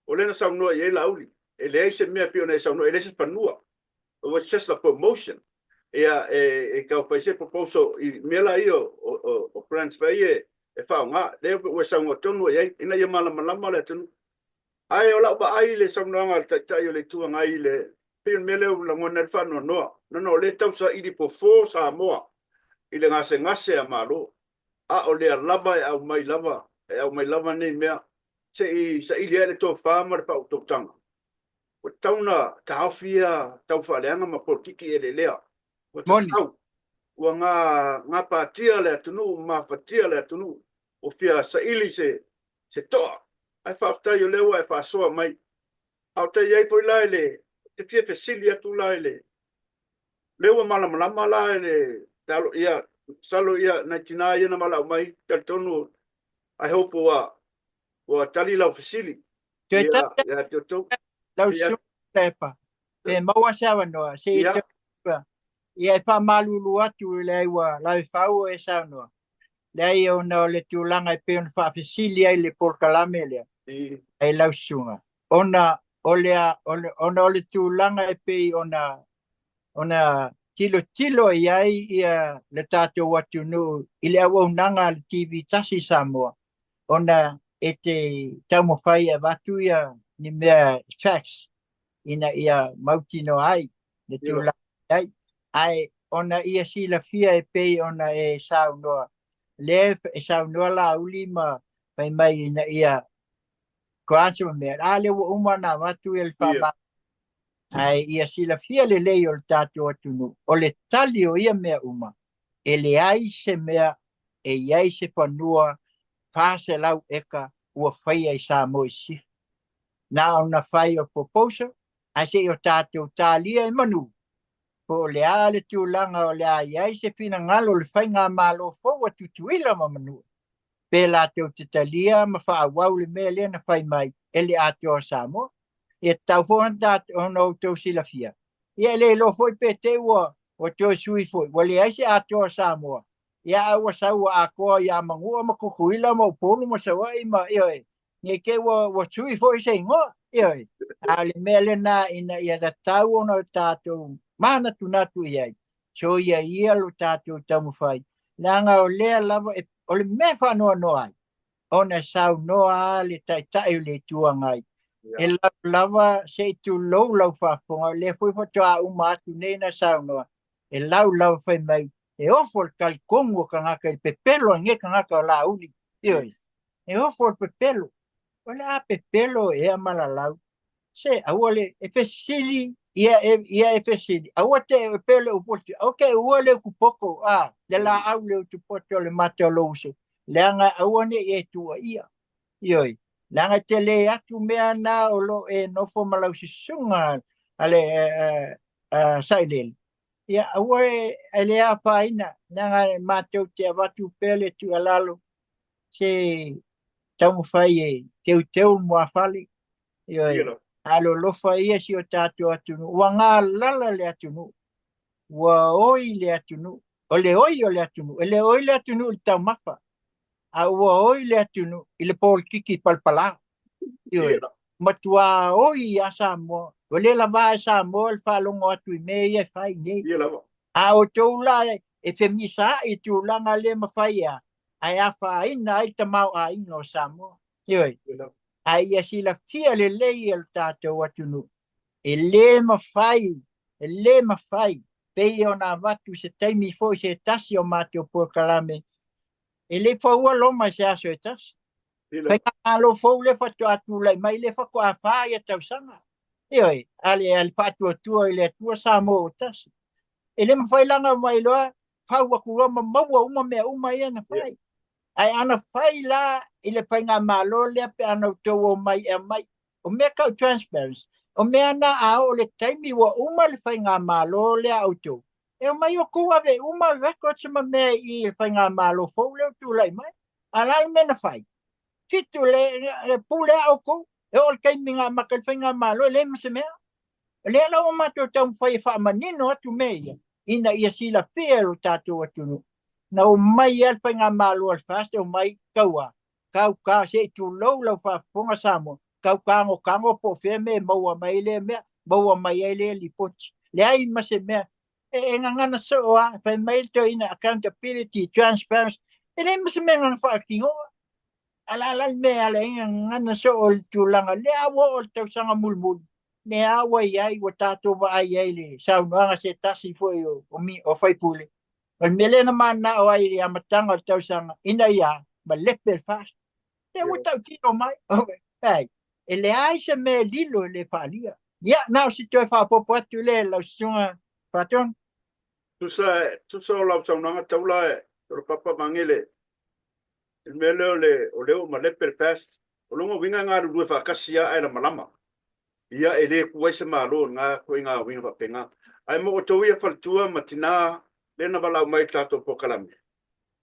o le na saunua i e lauli e le eise mea pio na saunua e le se panua it was just a promotion e kau paise proposal i mea la i o France Bay e whaunga le o saunua tonu e ina ia malama le tonu ai o lau ba ai le saunua ngā tai o le tua ngai le pio mea le o langona le whanua noa no le tausa i di po fo sa moa i le ngase a malo a o le lava e au mai lava e au mai lava nei mea sa i lea le tō whāma le pau tōtanga. O tauna tahawhia tau whaleanga ma politiki e le lea. O tau, ua ngā pātia le atunu, ma whatia le atunu, o whia sa ili se toa. Ai whaftai o lewa e whasoa mai. Au te iei poi lai le, te whia whesili atu lai le. Lewa malama lai le, talo ia, salo ia, naitina ia na malau mai, talitonu I hope wa tali lau fasili. Te ta ia tutu lau ia su tepa. Pe maua sawa noa. Se ia te pa. Ia pa malulu atu le wa la fau e sa noa. Le ona le tulanga pe on fa fisilia le porkalame le. Ai lau sunga. Ona ona le tulanga e pe ona tilo iai ia le tato watu no ile awa unanga le TV tasi Samoa. Ona e te taumo whai a watu ia ni mea fax ina ia mautino ai le tulanga ai. Ai ona ia sila fia e pei ona e sau noa. Le e sau noa la uli ma pai mai ina ia koansu mea. Ale wa umana watu il whama. Ai ia sila fia le lei o le tātou atunu. O le tali o ia mea uma. E le ai se mea e iai se panua pāse lau eka ua whaia i sā mo i si. Nā ona whai o proposal, a se o tātou tālia e manu. Po le a le tūlanga o le a iai se pina ngalo le whai ngā mālo fōua tutuila ma manu. Pe la tau te talia ma wha wau le mea lea na whai mai e le a te o sā mo. E tau fōna tātou ono tau sila fia. Ia le lo foi pe te ua o tau sui foi. Wale aise a tau Samoa. Ia awa saua a koa ia mangua ma kukuila ma upolu ma sawa ima ioi. Nye ke wa sui foi se ingoa ioi. A le mea le na ina ia da tau ono tātou mana tunatu iai. So ia lo tātou tamu whai. Nanga o lea lava o le mea whanua noa ai. Ona sau noa le tai le tuangai. E lava se tu lau whafonga, le fui whatoa umatu nei na saunoa. E lau whai mai, e ofo kai kongo ka ngaka i pepelo, nge ka ngaka o la uni. Ioi. E ofo pepelo. O le a pepelo e a malalau. Se, awale, e fesili, ia e fesili. Awate e pelo upoti. Ok, uale kupoko, le la au le utupoto le mate o lo uso. Le anga awane e tua ia. Ioi. Langa te le atu mea na o lo e nofo malau si sunga ale sailele. Ia awa e le a paina nanga matau te avatu pele tu alalo se taumu whai e teu mua whali. Alo lofa ia si o tātou atunu. Ua ngā lala le atunu. Ua oi le atunu. O le oi o le atunu. E le oi le atunu i tau mapa. A ua oi le atunu i le pol kiki palpala. Matua oi a Samoa. O le lava e Samoa le whalongo atu i me ia whai nei. A o toula e femisa i tūlanga le mawhai a. Ai a whaina ai tamau a inga o Samoa. Ioi. Ai ia sila fia le lei al tātou atunu. E le mawhai. E le mawhai. Pei o nā watu se taimi fo se tasi o mate o Puakalame. E le whaua loma se aso e tasi. Pai alo fo le fatu atu lai mai le fa ko a fa ia tau sanga. Ioi, ale fatu atu ile tua Samoa o tasi. E le mawhai langa mai loa, whaua kuloma maua uma mea uma ia na whai. Ai ana whai la ile pai ngā malo lea pe ana utau o mai e mai. O mea kau transparency. O mea na ao le taimi wa uma le pai ngā malo lea autou. E o mai o kua ve uma veko tsima mea i le pai ngā malo fo leo tu lai mai. Alal mena whai. Fitu le pule au ko. E o le kaimi ngā maka le pai ngā malo le mse mea. Le ala o mato tau mwhai wha manino atu mea. Ina ia sila pēro tātou atunu. Na o mai alpa ngā malo al fast o mai kaua. Kau ka se tu lau wha ponga Samoa. Kau kango po whea me maua mai le mea. Maua mai ai le lipoti. Le ai mase mea. E ngana soa. Pai mai to ina accountability, transparency. E le mase mea ngana wha kingoa. Ala mea le ngana soa tu langa. Le awa o tau sanga mulmul. Ne awa iai wa tātou wa ai le. Sau noanga se tasi foi o whai pule. O mele na mana o ai a matanga tau sanga ina ia ma lepel fast. Te utau tino mai. Hey, ele ai se me lilo le falia. Ya, now si tu fa popo atu le la sunga patron. Tu sa o lau saunanga taula e. Toro papa mangele. Il mele o leo ma lepel fast. O longo winga ngā rurue whakasia ai la malama. Ia ele kuwaisa malo ngā koe ngā winga whapenga. Ai mo o tau ia whaltua matina le na walau mai tātou Puakalame.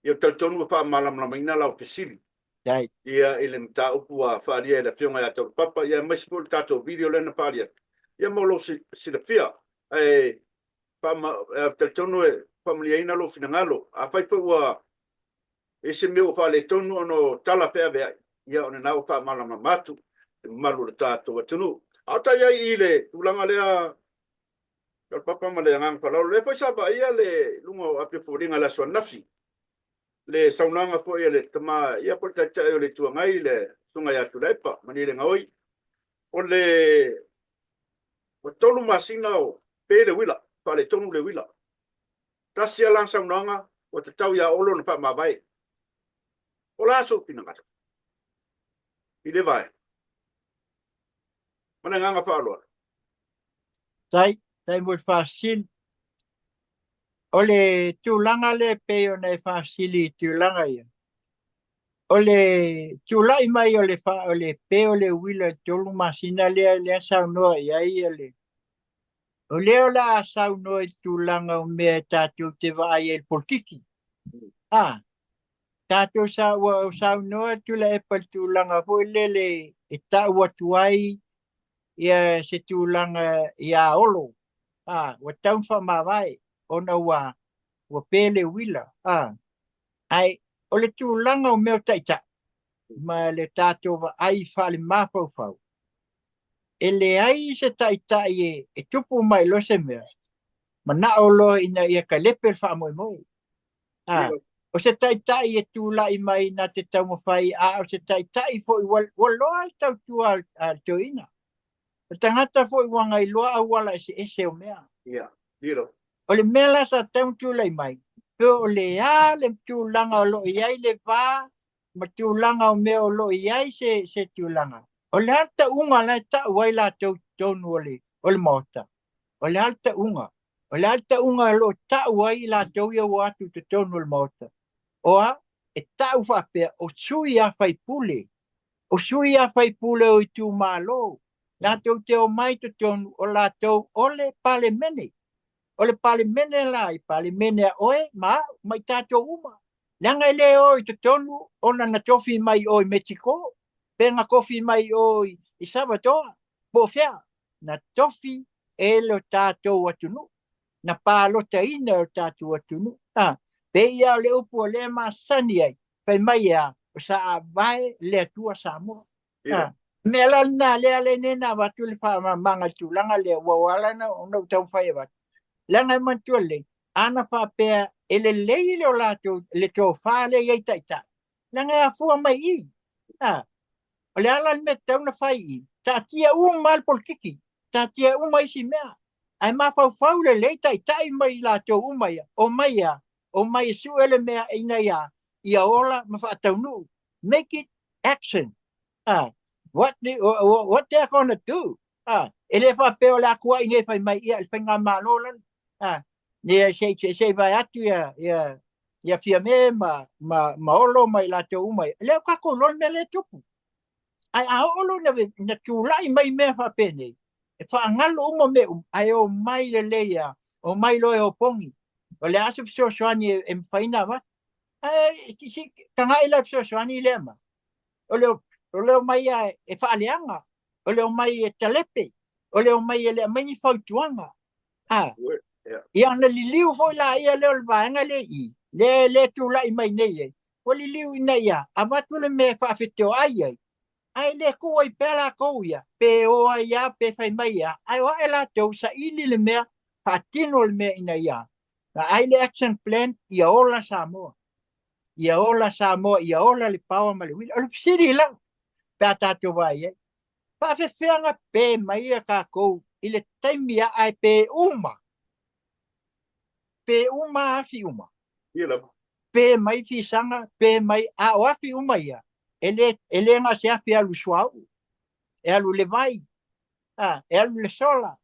Ia tautonu wha malam ina lau te siri. Dai. Ia i le mta upu a wharia e la whionga ia tau papa, ia mai sipul tātou video lena wharia. Ia maulo si la whia. E, pama, te tonu e, pamlia ina lo fina ngalo. A whaipa ua, e se meo whale tonu ono tala pēr vea. Ia one nau wha malama matu, malu le tātou atunu. Ata ia i le, ulanga lea, kal papa ma le ngang whalau, le paisaba ia le lungo api puringa la sua nafsi. Le saunanga fo ia le tama ia po ta tsa le tua ngai le tunga ya tulepa mani le ngoi o le o tolu masina o pe le wila pa le tonu le wila ta sia lan saunanga o te tau ya olo na pa mabai o la so pina ngata i le vai mana nganga fa lo Tai mo fasil. Ole tūlanga le peo nei fasili tūlanga ia. Ole tūlai mai ole peo le wila tolu masina le saunoa ia ia le. Ole ola saunoa tūlanga o mea tātou te vai el politiki. Tātou saunoa tūla epal tūlanga hoi le e tau atuai ia se tūlanga ia olo. Wa taunfa mawai. Ona wa pele wila. Ai, ole tūlanga o meo taita. Ma le tātou wa ai whale mapau. Ele ai se taita e tupu mai lo se mea. Ma na olo ina ia ka lepel wha moi moi. O se taita e tūlai mai na te tau mawhai. O se taita i fo i waloa tau tua al toina. O tangata fo i wanga i loa awala ese o mea. ia diro O le mela sa tau tūlai mai. Peo o le le tūlanga o lo iai le vā. Ma tūlanga o mea o lo iai se tūlanga. O le alta unga la ta wai la tonu o le mota. O le alta unga. O le alta unga lo ta wai la tau ia watu te tonu o le mota. Oa, e tau whapea o sui a whai pule. O sui a whai pule o i tū mālo. La tau te o mai te tonu o la tau o le pale mene. O le pale mene la i pale mene a oe, mai tātou uma. Langa i le oi te tonu, ona na tofi mai oi Mexico, penga kofi mai oi i Salvador, po fea, na tofi e lo tātou atunu, na pālota ina o tātou atunu. Pe ia le upu o le masani ai, pai mai ea, o sa a vai le atua Samoa. Me ala na le nena watu le wha manga tūlanga le wawala na o nau tau whai watu. Langa i mantua le, ana whapea ele leile o lato le tō whāle iei taita. Langa a fua mai i. O le ala me tau na whai i. Tā tia mal polkiki. Tā tia mai si mea. Ai mawhau le lei taitai mai lato umaia. O maia. O mai su ele mea ina ia. Ia ola mawhatau nu. Make it action. What they're gonna do? Ele whapea o la kua inge whai mai ia. Whainga malolan. Nia se vai atu ia fia me ma olo mai la te umai. Leo kako lon me le tupu. Ai a olo na tūlai mai me fa pene. E fa ngalo uma me ai o mai le leia. O mai lo e o pongi. O le asif so soani e mwhaina wa. Kanga ila so soani le ma. O leo mai e fa aleanga. O leo mai e talepe. O leo mai e le mani fautuanga. Ia na liliu foi la ia le olvanga le i. Le tūlai mai nei. O liliu ina ia. Abatu le me whawheteo ai. Ai le kua i pēla kou ia. Pe oa ia, pe whai mai ia. Ai wa e la tau sa ili le mea. Patino le mea ina ia. Ai le action plan ia ola Samoa. Ia ola Samoa. Ia ola le pawa ma le wila. O le pisiri lang. Pea tātou vai e. Whawhewhenga pe mai ia ka kou. I le taimia ai pe uma. Pe uma afi uma. Pe mai fi sanga, pe mai a o afi uma ia. Ele nga se afi alu suau. E alu le vai. E alu le sola.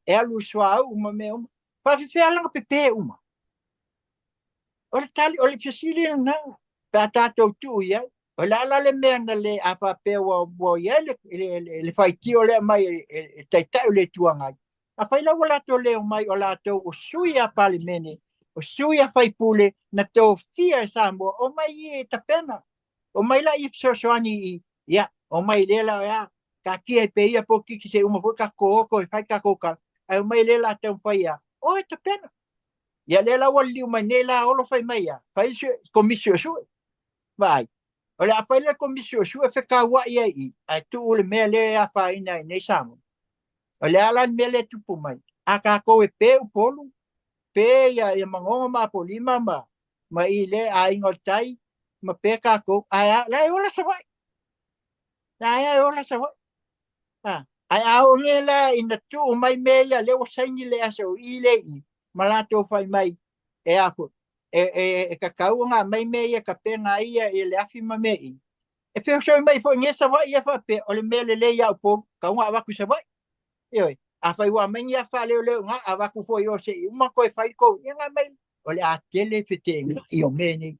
E alu suau uma me uma. Pa fi langa pe uma. O le tali, o le fisili na. Pa tātou tu ia. O le ala le mea na le apa pe wa ia le fai tio le mai taitai le tuangai. A whai lau lato leo mai o lato o sui a pali mene, o sui a whai pule na tō fia e Samoa, o mai e ta pena. o mai la i soani ia o mai lela ia ka kia pe ia po ki se uma ka ko fai ka ko ka ai mai lela te fai ia o te pena ia lela wali mai nela o lo fai mai ia fai komisio su vai o le apa le komisio su e ka wa ia i ai tu le mele a fa ina nei samo o le ala mele tu pu mai a ka ko e pe u polu pe ia e mangonga ma polima ma i le a ingotai ma pe ka ko ai la ola sa vai la ola sa vai ai au ngela ina tu mai me ia le wasaini le aso i le i malato fai mai e apo e kakau nga mai me ia ka pena ia e le afi ma me i e fe so mai fo ngesa vai ia fa pe o le mele le ia po ka nga wa ku sa vai e a fai wa mai ia fa le nga a wa ku fo yo se uma ko fai ko nga mai o le a tele fete i o meni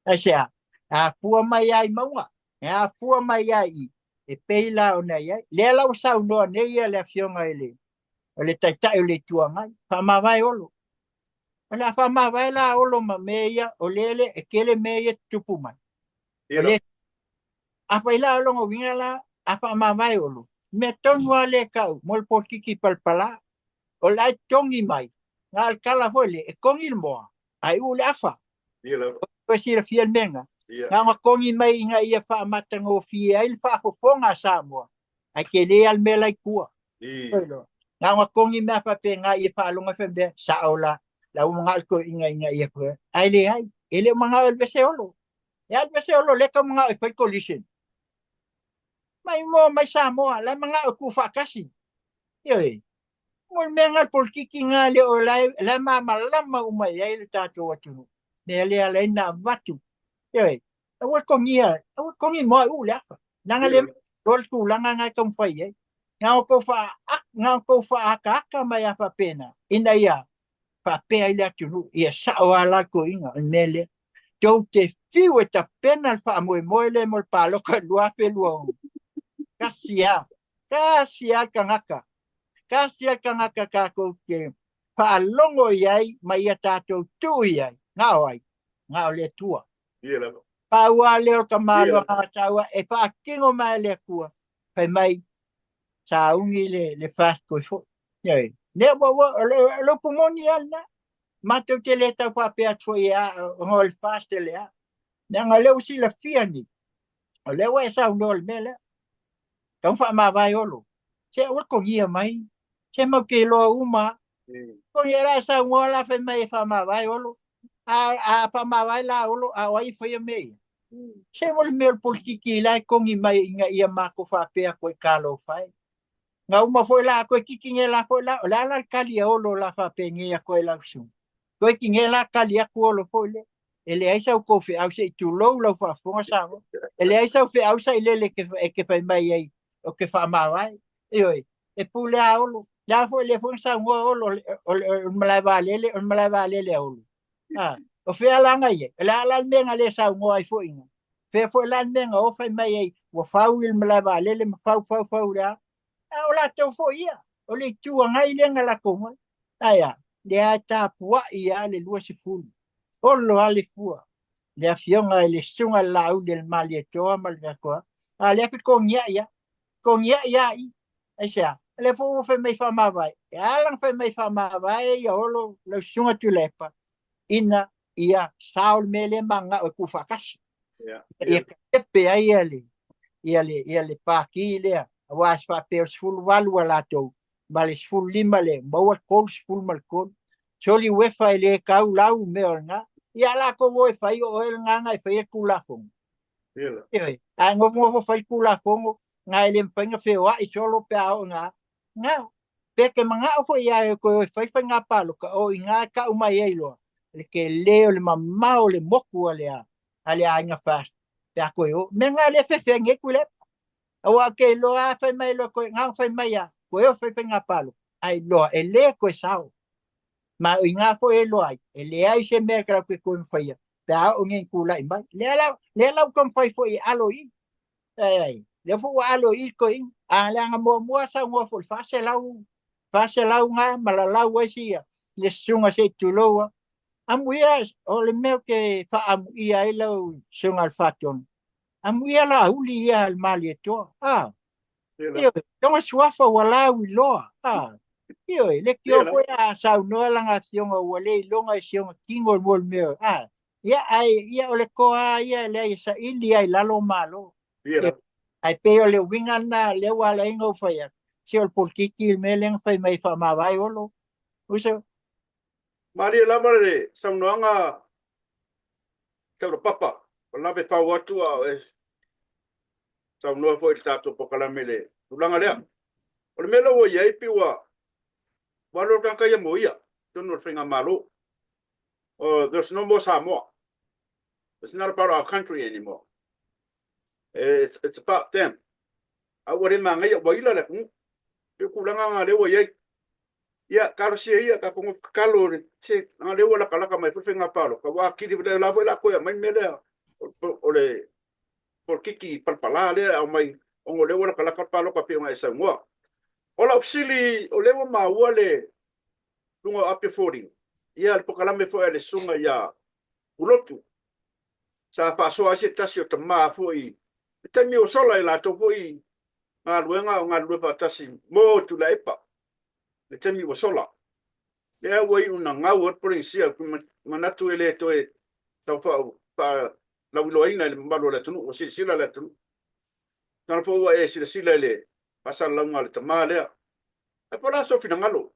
asia a fu mai ai maua e a fu mai ai e peila ona ia le la usa no ne ia le afionga ele o le taitai o le tuanga fa ma vai olo ona fa ma vai la olo ma meia o lele e kele meia tupu mai o le a faila lo ngo vinga la a fa ma vai olo me tonu ale kau mol potiki palpala o la tongi mai ngal kala fole e kongil mo ai u la fa o si le fiel menga nga kongi mai nga ia fa matango fia il fa fo fonga samo ai ke le al mela ikua nga kongi me fa pe nga ia fa longa fembe saola la mga ko inga ia ko ai le ai ele mga albeseolo ya albeseolo le ka mga fa collision mai samo la mga ku fa kasi ye mo menga polkiki nga le o la mama lama umai ai le tato watu ne le ala na watu ye awat kongi mo u la nanga le dol tu langa nga kom fa ye nga ko fa aka mai fa pena ina ia pa pe ai la tunu ia sa wala ko inga mele to te fiu eta pena fa mo le mo palo ka lua pe luo kasia kangaka ka ko ke pa longo yai mai ata to tu yai nga le tua pa wa le ka malo ka tawa e pa kingo mai le kua pe mai sa ungi le fast ko fo ye ne bo lo pumonial na mato te le ta fa pe atfo ya ngol fast le ya nga le usi la fiani o le wa sa ngol mele ka fa ma vai olo se o ko ia mai se mo ke lo uma ko era sa ngola fe mai fa ma vai olo a fa ma vai la olo a oi foi me se mo me politiki la ko ngi mai nga ia ma ko fa pe ko kalo fai nga uma foi la ko kiki ngela foi la kali olo la fa pe ngi ko la su ko ki ngela kali ko olo foi le ele ai sa ko fe au se tu lo fa fo sa ele ai sa fe au sa ile ke fa mai ai o ke fa ma vai e pule a olo ya foi le fo sa ngo olo o mlava lele olo o fe ala ngai la menga le sa ngo ai foi fe la menga o fa mai ai o fa wil mlava lele fa la o la to foi ia o le tu ngai le ngala ko aya le ata pua ia le lua se fu o lo ale fua le afionga le sunga la u del malieto mal ko ale pe ko nya ya asia le fo fe mai fa ma vai alang fe mai fa ma vai o lo sunga tu lepa ina ia saul mele manga o ku fakas ia pe ai ele pa ki le was fa pe sul valu ala to vale sul lima le mo ko sul mal ko soli we fa le ka lau me nga ia la ko we fa o el nga fa ku la fo a ngo fa ku la fo nga ele penga fe wa i solo pe a nga pe ke manga o ia ko fa nga palo ka o nga ka uma ye lo le ke le le mama o le moku ale a nga fast pe a ko yo menga le fe nge ku le o ke lo a fa mai lo ko nga fa mai ya ko yo fa nga palo ai lo ele ko sao ma nga ko lo ai ele ai se me kra ko fa ya pe a o nge ku la mai le la ko fa fo i alo i ai le fu alo i ko i a la nga mo sa ngo fo fa se lau nga malala wa sia le sunga se tuloa amuia o le meo ke fa amuia i lau sunga al fation Amuia la uli ia al mali to. Ela. Io, tonga suafa wala wi loa. Io, le kio Ela. ko ya sa no langa sionga wale longa sionga kingo mol me. Ia ole ko ia le sa ili ai lalo malo. Ela. Ai pe ole winga na le wala ingo fa ya. Si ol por kiki me leng fa mai fa ma vai olo. Uso Mari la mare sa noanga te papa. Ona be fa watu a sa no foi tato pokala mele. Tulanga lea. Ole melo wo ye piwa. Walo tanka ya moia. Tono finga malo. There's no more Samoa. It's not about our country anymore. It's about them. Awore manga ya waila la ku. Kulanga ngale wo ye. Ya karo sia ia ka kongo kalo che ngale wo la kala ka mai finga palo. Ka wa kiri la la ko ya mai mele. Ole por kiki palpala le au mai ongo le wo la kala ka palo ka pe mai sa mo. Ola opsili ole wo ma wale lungo ape 40. Ia al pokalame fo ele sunga ya ulotu. Sa paso ase tasi o tama fo I. Temi o sola ila to fo I. Ngā luenga o ngā luepa tasi mo tu la epa. Le temi o sola. Lea wai una ngau at poring sia manatu ele to e tau pa la wiloaina ele mbalo le tunu o sila le tunu. Tana fo wa e sila ele pasal launga le tama lea. E pola so fina ngalo.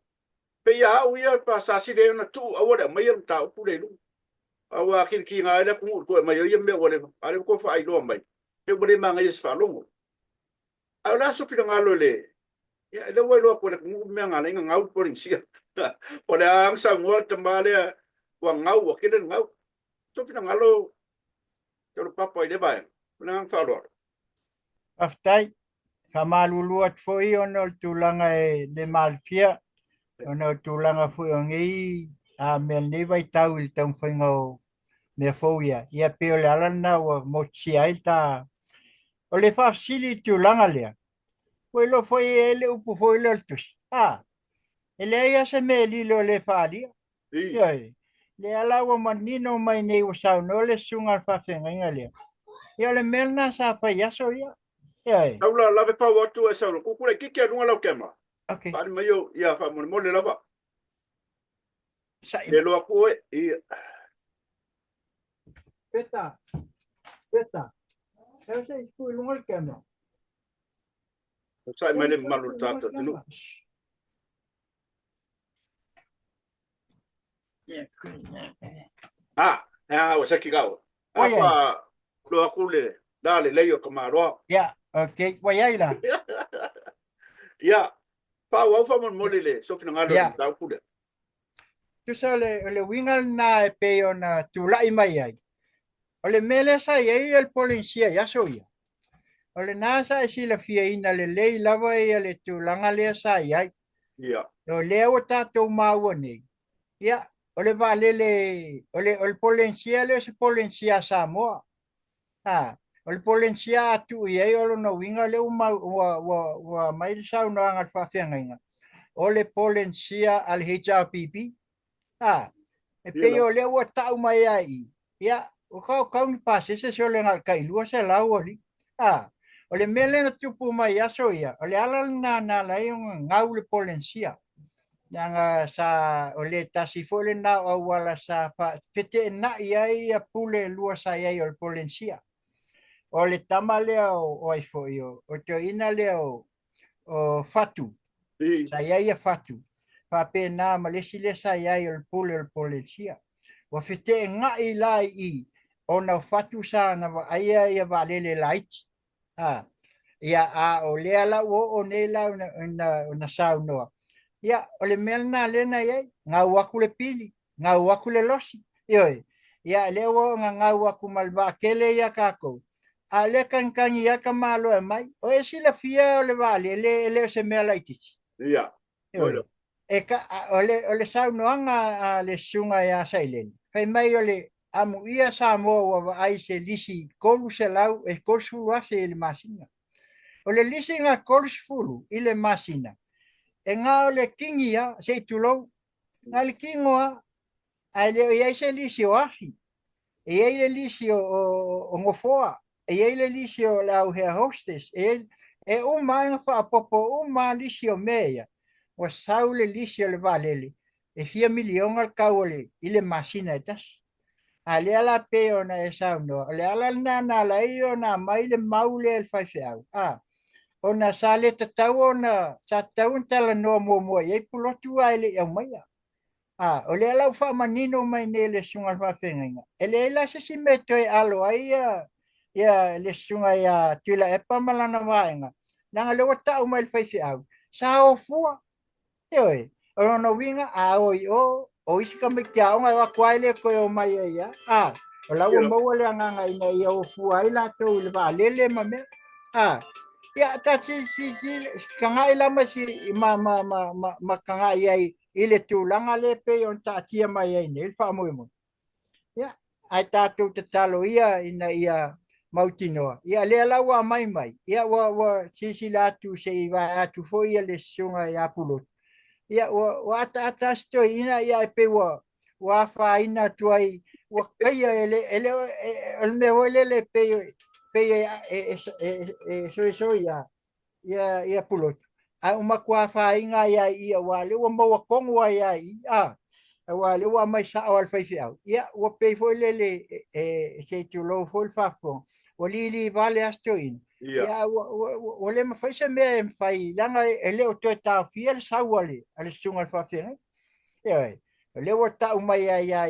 Pe ia au ia pa sa sile na tu awara mai ang tau pule lu. Awa ki nga ila ku ko mai ia me wale ale ko fa ai lo mai. Pe bole manga is fa longo. Ala so fina ngalo le. Ya le wai lo ko le ku me nga nga ngau poring sia. Ole ang sa ngo tambale wa ngau wa kiden ngau. So fina ngalo yo papa ile ba. Nang fa lo. aftai kamaluluat foi ono tulanga e le malpia. Ono tulanga foi ngi a mel ni vai tau il tong foi ngo me foia. Ia pe ole alana wa mochia ita. Ole fa sili tulanga lea. Quello foi ele upu foi l'altus. Ele ia se me lilo le fali. Yoi. Le ala wa manino mai nei usau no le sunga fa fenga ngale. Ia le melna sa fa yaso ia. Yoi. Taula la ve pa wa tu esa lo ku ku le kiki lunga lo kema. Okay. Pari mai yo ia fa mo le lava. Sa E lo aku e peta. Peta. Esa ku lunga kema. sai mai le malu tata tunu. O sa ki gao. Apa lo aku le dale le yo kamaro. Ya, okay. Wayaila. Ya. Pa wa fa mo le so fina ngalo Ya. tau ku le. Tu sa le wingal na pe ona tulai mai ai. Ole mele sa ye el policía ya soia. Ole nasa si la fiaina le lei lava e le tulanga le sa ai. Ya. O le o tato mawone. Ya, ole vale ole policía le se policía Samoa. Ole policía tu ye ole no winga le wa mai sa no anga fa fianga. Ole policía al HRPP. E pe o le o tau mai ai. Ya, o kau ni pase se so le ngal kai lua se la oli. O le mele na tupu mai aso ia. O le ala na la yung ngau le polencia. Yang sa o le tasi fole na o wala sa fa pete na ia pule lua sa ia o polencia. O le tama le o ai fo io. O te ina le o fatu. Sa ia fatu. Fa pena malesi le sa ia o pule o polencia. Wa fete nga ilai I ona fatu sa na aia ia valele light ia o le ala o ne la na sa no ia o le melna le na ia nga waku le pili nga waku le losi ia le o nga waku malba kele ia kako ale kan ia kamalo mai o esi la fia o le vale le se mela itich ia ole sa no anga le sunga ia sailen fai mai ole amu ia Samoa wa ai se lisi kolu se lau e kolsfulu ase ele masina. Ole lisi nga kolsfulu ile masina. E nga ole kingia se tulou. Nga le kingoa ai le ia se lisi o afi. E ia le lisi o ngofoa. ele lisi o lau he hostess e uma fa popo uma lisi o meia o saule lisi o le valele e 4 milion al kaole ile masina etas ale ala pe ona e sauno ale ala na la io na mai le maule el faifeau ona sale tatau ona tatau tala no mo e pulotu ai le mai o le ala fa manino mai nele sunga fa fenga ele la se si meto e alo ai ia le sunga ia tila e pa malana vaenga nanga le wata o mai faifeau sa o fua e o no winga o isi ka me kia onga wa kwaile ko o mai ia o la o mo le nganga ina ia o fua ila to le va lele mame ya ta si kanga ila ma si ma kanga ia ile tu langa le pe on ta tia mai ai ne fa mo ya ai ta tu te talo ia ina ia mautino ia le la wa mai ia wa si la tu se va tu foi le sunga ia pulo ia wa ta sto ina ia pe wa fa ina tu ai wa kai ele me vole le pe so ia pulo a uma kwa fa inga ia wale wa mo kongo ia wa le wa mai sa al fai fiau ia wa pe foi le se tu lo foi fa fo o li vale astoin ia o le ma fai se me fai langa ele o ta fiel sa wale al sunga fa fiel ia le o ta uma ia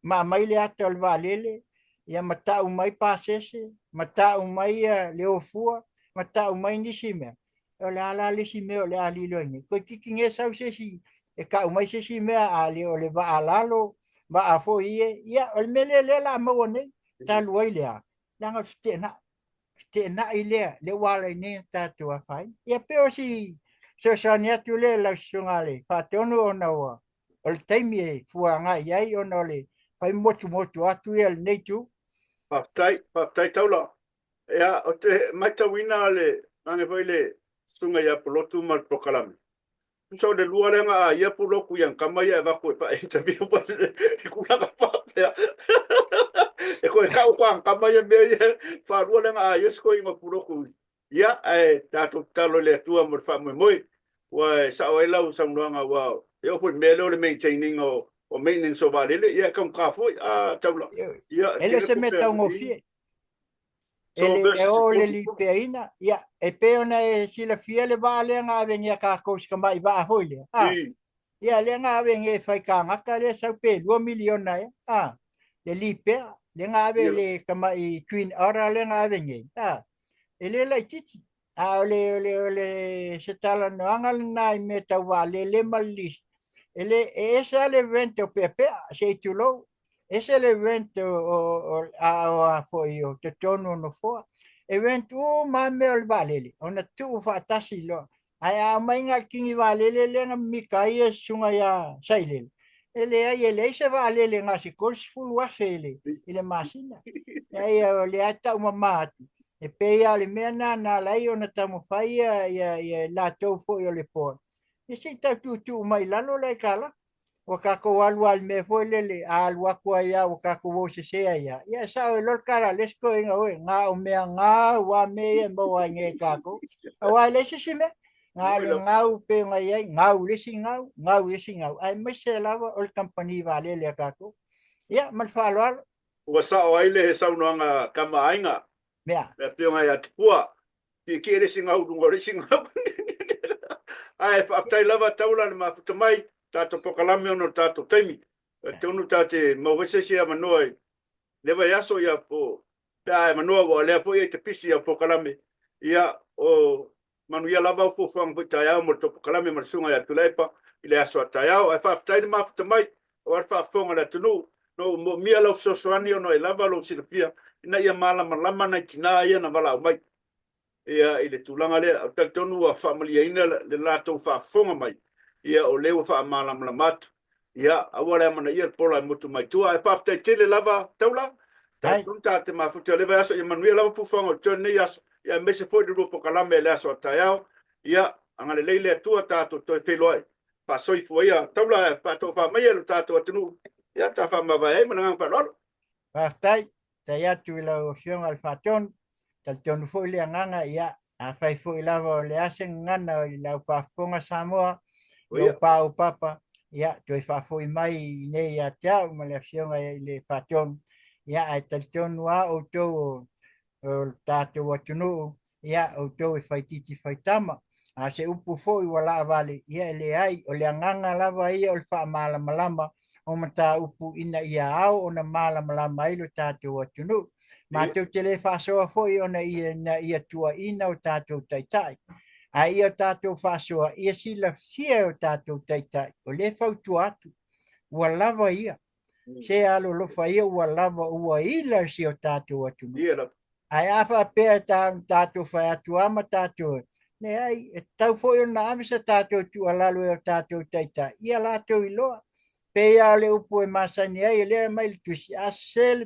ma mai le atol valele ia mata umai pasese mata umai le ofua mata umai nisime o le ala le sime o le ali loine ko kikinge sau sesi e ka umai sesi me ali o le va alalo va afo ia o mele le la mo ne ta luile a langa stena ile le wala ne ta tu afai ia pe o si so sania tu le la sungale fa tonu ona o le taimi fuanga ia ona le fai motu atu el netu Patai taula. Ea, o te maitawina le, nange vai le, sunga ia polotu mal pokalame. So de lua lenga ia puloku yang kamaya eva ko pa interview pa e kula ka pa. E ko ka ko kamaya me fa lua lenga ia sko inga puloku. Ia tato talo le tua mo fa mo wa sa o ela sa nga wa. Eu fui melo le maintaining o maintenance o vale ia kam ka foi taula. Ia ele se meta un ofie ele o le lipeina ia e pe ona e sila fiele vale nga venga ka ko ska mai va hoile ia le nga venga fai ka ngaka le sa pe 2 milion na le lipe le nga ve le kama i twin ora le nga venga ele la titi le se tala no angal na meta vale le malis ele ese el evento pepe se titulo ese el evento foi o te tono no fo evento mame al valele ona tu fa tasilo ai mai nga kingi valele le mi kai sunga ya saile ele se valele nga si kos full wasele ele masina ai le ata uma matu e pe ale mena na lai ona tamo fai ya la to foi o le po e se ta tu mai lalo le kala o ka ko al me foi le al wa ko ya o ka ko wo se ya sa o lor kala les ko nga o me nga wa me mo wa nge ka ko wa le se me nga u pe nga ya nga u le singa ai me se la o company vale le ka ko ya mal falo o sa o ile sa no nga kama ainga mea e pe nga ya pua ki le singa u ngore singa ai fa tai lava taula ma futamai tato pokalame ono tato taimi tonu tate mawese sia manoi leva yaso ya po pa manoa wa le fo te pisi ya pokalame ia o manu ia lava fo fang butaya mo to pokalame marsunga ya tulepa ile aso tayao ai fa tai ma futamai o fa fonga la tunu no mo mia lo so soani ono lava lo silfia ina ia mala malama na tina ia na bala mai ia ile tulanga le tonu wa familia ina le lato fa fonga mai ia o lewa fa mala mat ia awara mana ia pola mutu mai tua e pafta tele lava taula ta tunta te ma futu leva aso ia manuia lava fufongo tone ia mese foi do pokalame le aso tayao ia angale leile tua tato to feloi pa soi foia taula pa to fa mai lo tato atunu ia ta fa ma vai mana pa lor pastai tai atu i lau fionga al whaton, tal tonu fo i lea nganga ia, a whai fo i lawa o le ase ngana i lau whafonga Samoa, Oia. no pa o papa, ia, toi whafo i mai i nei a te au, ma le fionga i le whaton, ia, ai tal tonu a o tau o tātou atunu, ia, o tau i whaititi whaitama, a se upu fo i wala avale, ia le ai, o le nganga lava ia o le wha malama, o mata upu ina ia au, o na malama ilo tātou atunu, ma tau te le whasoa fo i ona ia tua ina o tātou taitai, a ia tātou whasoa, ia sila fia o tātou taitai, o le whautu atu, ua lava ia, se alo lofa ia ua lava ua ila si o tātou atunu. Ia la. Ai afa pea tātou whai atu ama tātou. Ne ai, tau fo i ona amisa tātou tu alalu e o tātou taitai. Ia lātou i loa. Pea le upu e masani ai, lea mai le tusi. A sel,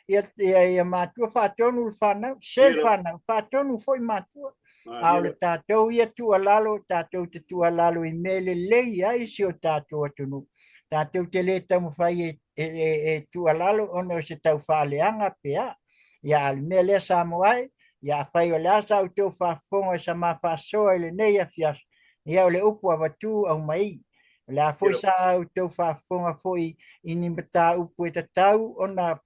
ia mātua whātonu le whanau. Sel whanau, whātonu fo i mātua. Au le tātou ia tu alalu, tātou te tu alalu i mele lei ai si o tātou atunu. Tātou te le tamu whai e tu alalu, ono se tau whaleanga pea. Ia al mele Samoa, ia whai o le asa au tau whafonga sa ma whasoa le nei a fias. Ia o le upu a watu au mai. Le a foi sa au tau whafonga foi ini mata upu e tatau o na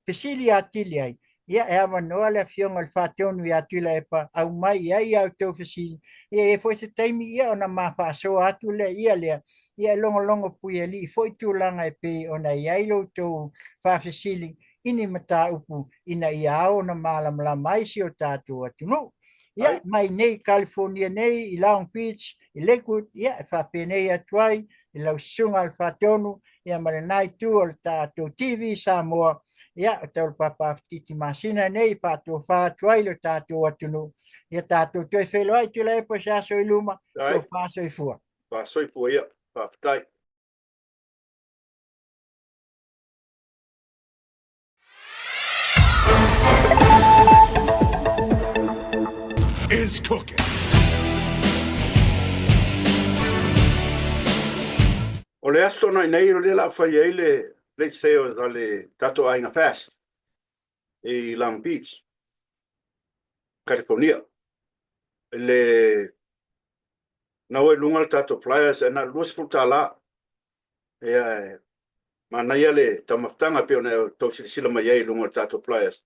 pesili atili ai. Ia e awa noa le fionga le whatonu i atula e pa au mai ai au tau pesili. Ia e foi se taimi ia o na ma whasoa atu le ia lea. Ia longo pui e li foi tūlanga e pe o na iai lo tau whafesili. Ini mata upu ina ia au na malamala mai si o tātou atunu. Ia, mai nei California nei, i Long Beach, i Lakewood, ia, e whape nei atuai, i lau sunga al whatonu, ia mare nai tu o tātou TV Samoa, ia, o tau papa titi masina nei, pātou whātuai lo tātou atunu, ia tātou toi whelo ai tu lai po sa so i luma, tau whāso i fua. Whāso i fua ia, whāptai. Is cooking. O le asto nei o le la whai ei le seo le tato ainga fast i Long Beach, California. Le nau e lunga le tato flyers e na luas fultala e manaia le tamaftanga pe ona tau sila mai ei lunga le tato flyers.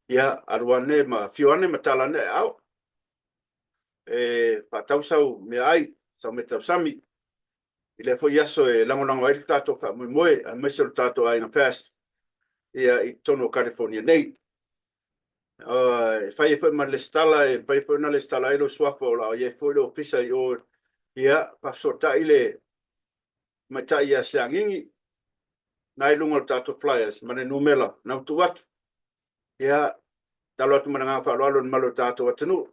Ia aruane ma fioane ma talane au. Patau sau me ai, sau me tau sami. I le fo yaso e lango ai tato fa moe a mesel tato ai na fast. Ia i tono California nei. Fai foi ma le stala e fai foi na le stala i lo swafo la ia foi lo fisa i o ia pasota ile mata ia sangingi. Nai lungo tato flyers ma ne numela na tu wat. Ia talo tu mana fa lo malo tato atunu.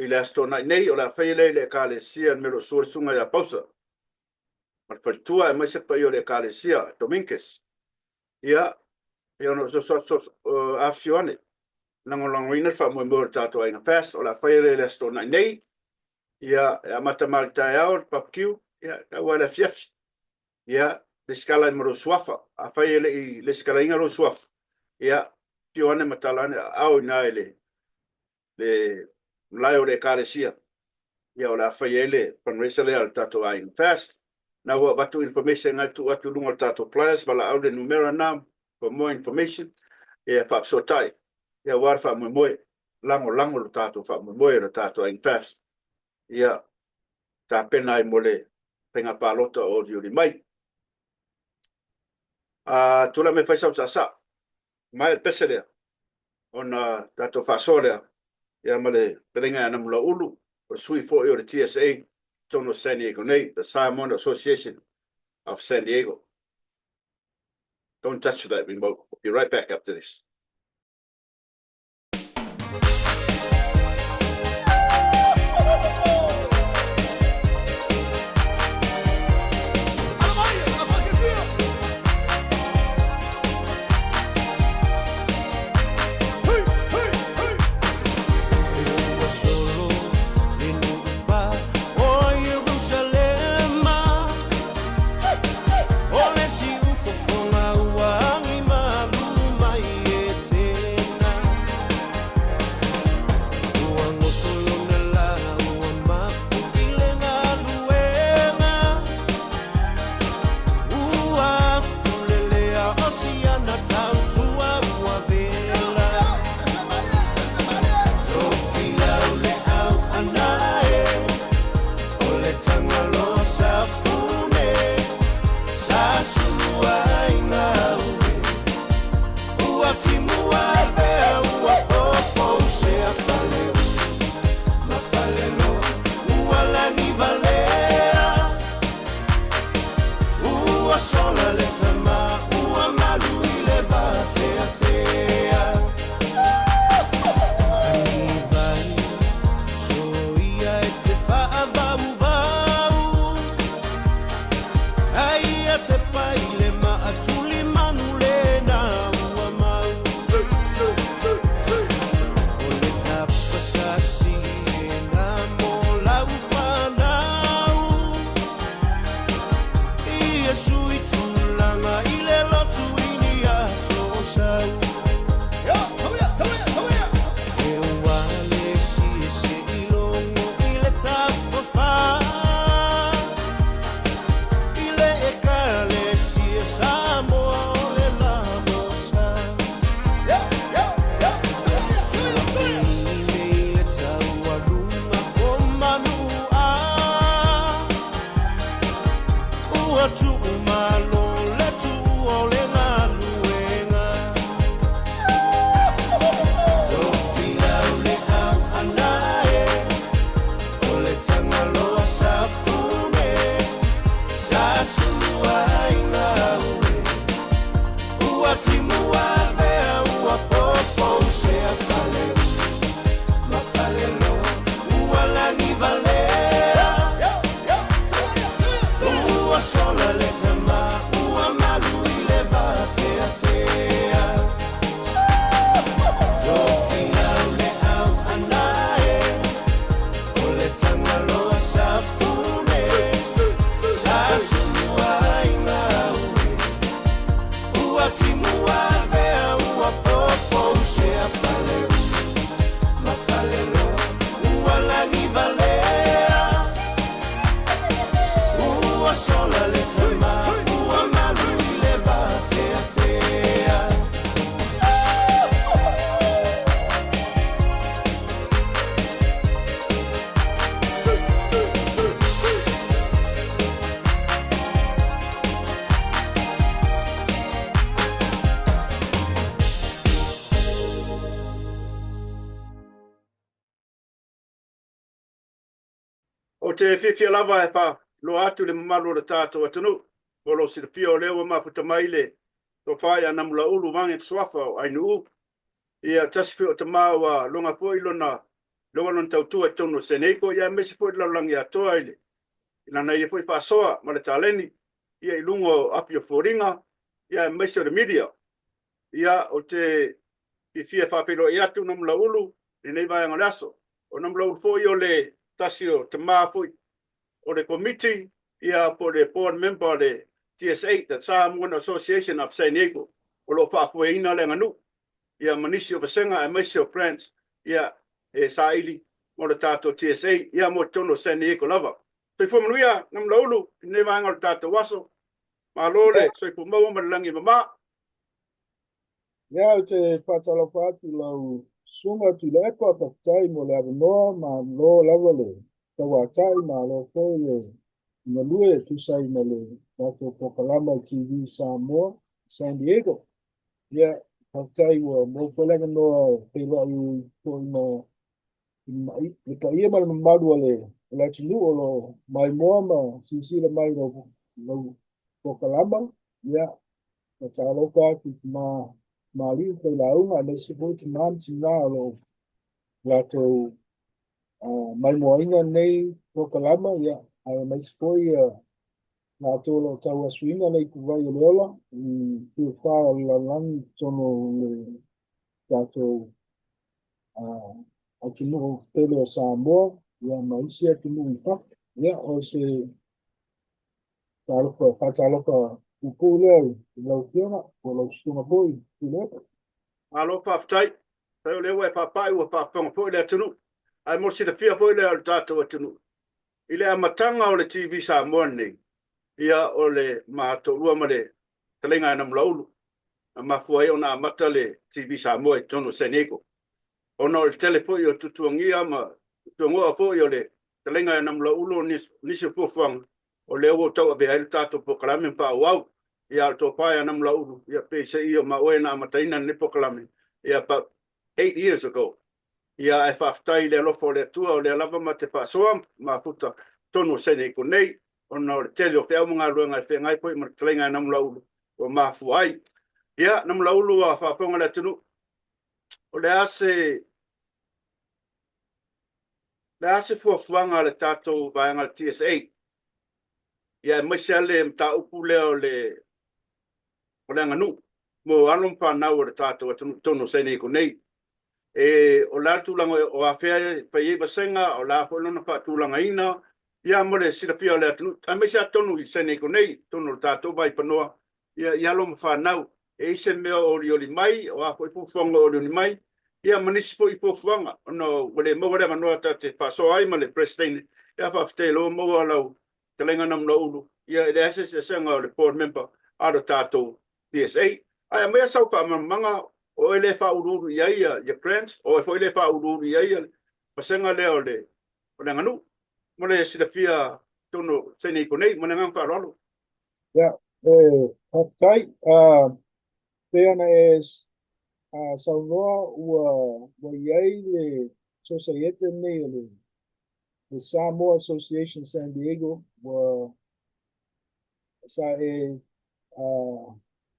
I le asto nei o la fai le kalesia me lo sunga ia pausa. Mar tua e mai se pai o le kalesia Dominguez. Ia no so afione. Lango ina fa mo tato ai na fast o la fai le asto nei. Ia mata malta ia papkiu ia wala fiaf. Ia le skala mo swafa. A fai le skala inga lo swaf. Ia fione matalane au na le lai o le kalesia. Ia o la fai ele fundraiser le al tato ai fast. Na wa batu information atu lungo tato players wala au le numero na for more information. Ia fa sotai. Ia war fa mo lango lo tato fa mo lo tato ai fast. Ia ta pena ai mole penga palota o di mai. Tula me fai sa. Mai pesele. On tato fa sole. Ia male pelenga na mula ulu o sui fo o TSA tono San Diego nei the Samoan Association of San Diego. Don't touch that remote. We'll be right back after this. Ole si ufo fonga uangi maluma ye O te whiwhia lava e wha lo atu le mamalu le tātou atanu. O lo si le whia o leo ma puta maile. To whai a namula ulu mangi swafa o ainu u. Ia tasi whio te māua longa po ilona. Longa lon tautua tono seneiko. Ia mesi po ilalangi a toa ile. Ina na ia foi whasoa ma le tāleni. Ia ilungo api o fōringa. Ia mesi o le media. Ia o te whiwhia whapelo i atu namula ulu. Ni nei vai angale aso. O namula ulu fo i o le tasi o te māpui. O le committee, ia po le board member le TS8, the Samoan Association of San Diego, o lo whaafueina le nganu, ia manisi o Vasenga, e maisi o France, ia e saili, mo le tātou TS8, ia mo tono San Diego lava. Soi whamanuia, nam laulu, ne vanga le tātou waso, ma lole, soi pumaua malangi mama. Ia te whatala whatu lau sunga tu lepa pa tai mo le avanoa ma lo lava le. Tawa tai ma lo ko le na lue tu sai na le tato Pokalama TV Samoa San Diego. Ia pa tai wa mo kolega no pe lo ai ko na i ka ia ma madu le la tinu o lo mai moa ma sisi le mai lo Pokalama. Ia pa talo ka ki ma Mali pe la unga le sipo ti mam ti na lo lato mai moina nei Pokalama ia ai mai sipo ia lato lo tawa suina le ku vai lola i tu fa la lang tono le lato a kinu pelo Samoa ia mai sia kinu pa ia o se talo pa talo pa upule lo kiona o lo suma boy Alo whaftai, tai o lewa e whapai ua whawhanga po i lea tunu. Ai mo si te whia po i lea o le tātou atunu. I lea matanga o le TV Samoa nei. Ia o le mātou ma le talenga na mlaulu. A mafua e o na amata le TV Samoa i tono San Diego. O na o le telefoi o tutuangia ma tuangoa po i o le talenga na mlaulu nisi fufuang. O le o tau a beha il tātou Pokalame pa au. Ia to pai na mlaulu. Ia pe se i o ma oe na amataina ni Pokalame. Ia pa 8 years ago. Ia e whaftai le lofo le tua o le lava ma te whasoa ma puta tono San Diego nei. O na o le tele o whiau mga ruanga e whengai poi ma talenga na mlaulu. O mafu ai. Ia na mlaulu a whaponga le tunu. O le ase fuafuanga le tātou vaenga le TS8. Ia maise le mta upu leo le o le nganu. Mo alum pa nau o le tātou tono San Diego nei. E o la tūlanga o a whea pa i Vasenga, o la whanona pa tūlanga ina. Ia mo le sira whia o le atunu. A maise a tonu i San Diego nei, tono le tātou vai panoa. Ia alum whanau. E ise mea o rioli mai, o a whai pufuanga o rioli mai. Ia manisi po i pufuanga. Ono, wale maware manoa ta te paso ai ma le presidente. Ia whafte lo mawa lau. Te lenga nam na ulu. Ia ele ase se senga o le board member. Aro tātou PSA. Ai a mea sau pa manga o ele wha ururu i aia ya grants. O e fo ele wha ururu i aia. Pasenga leo le. O le nganu. Mo le sida fia tono sene i konei. Mo le ngang wha rolo. Ja, partij, Peana is Saunoa ua iai le societe nei le Samoa Association San Diego ua sa e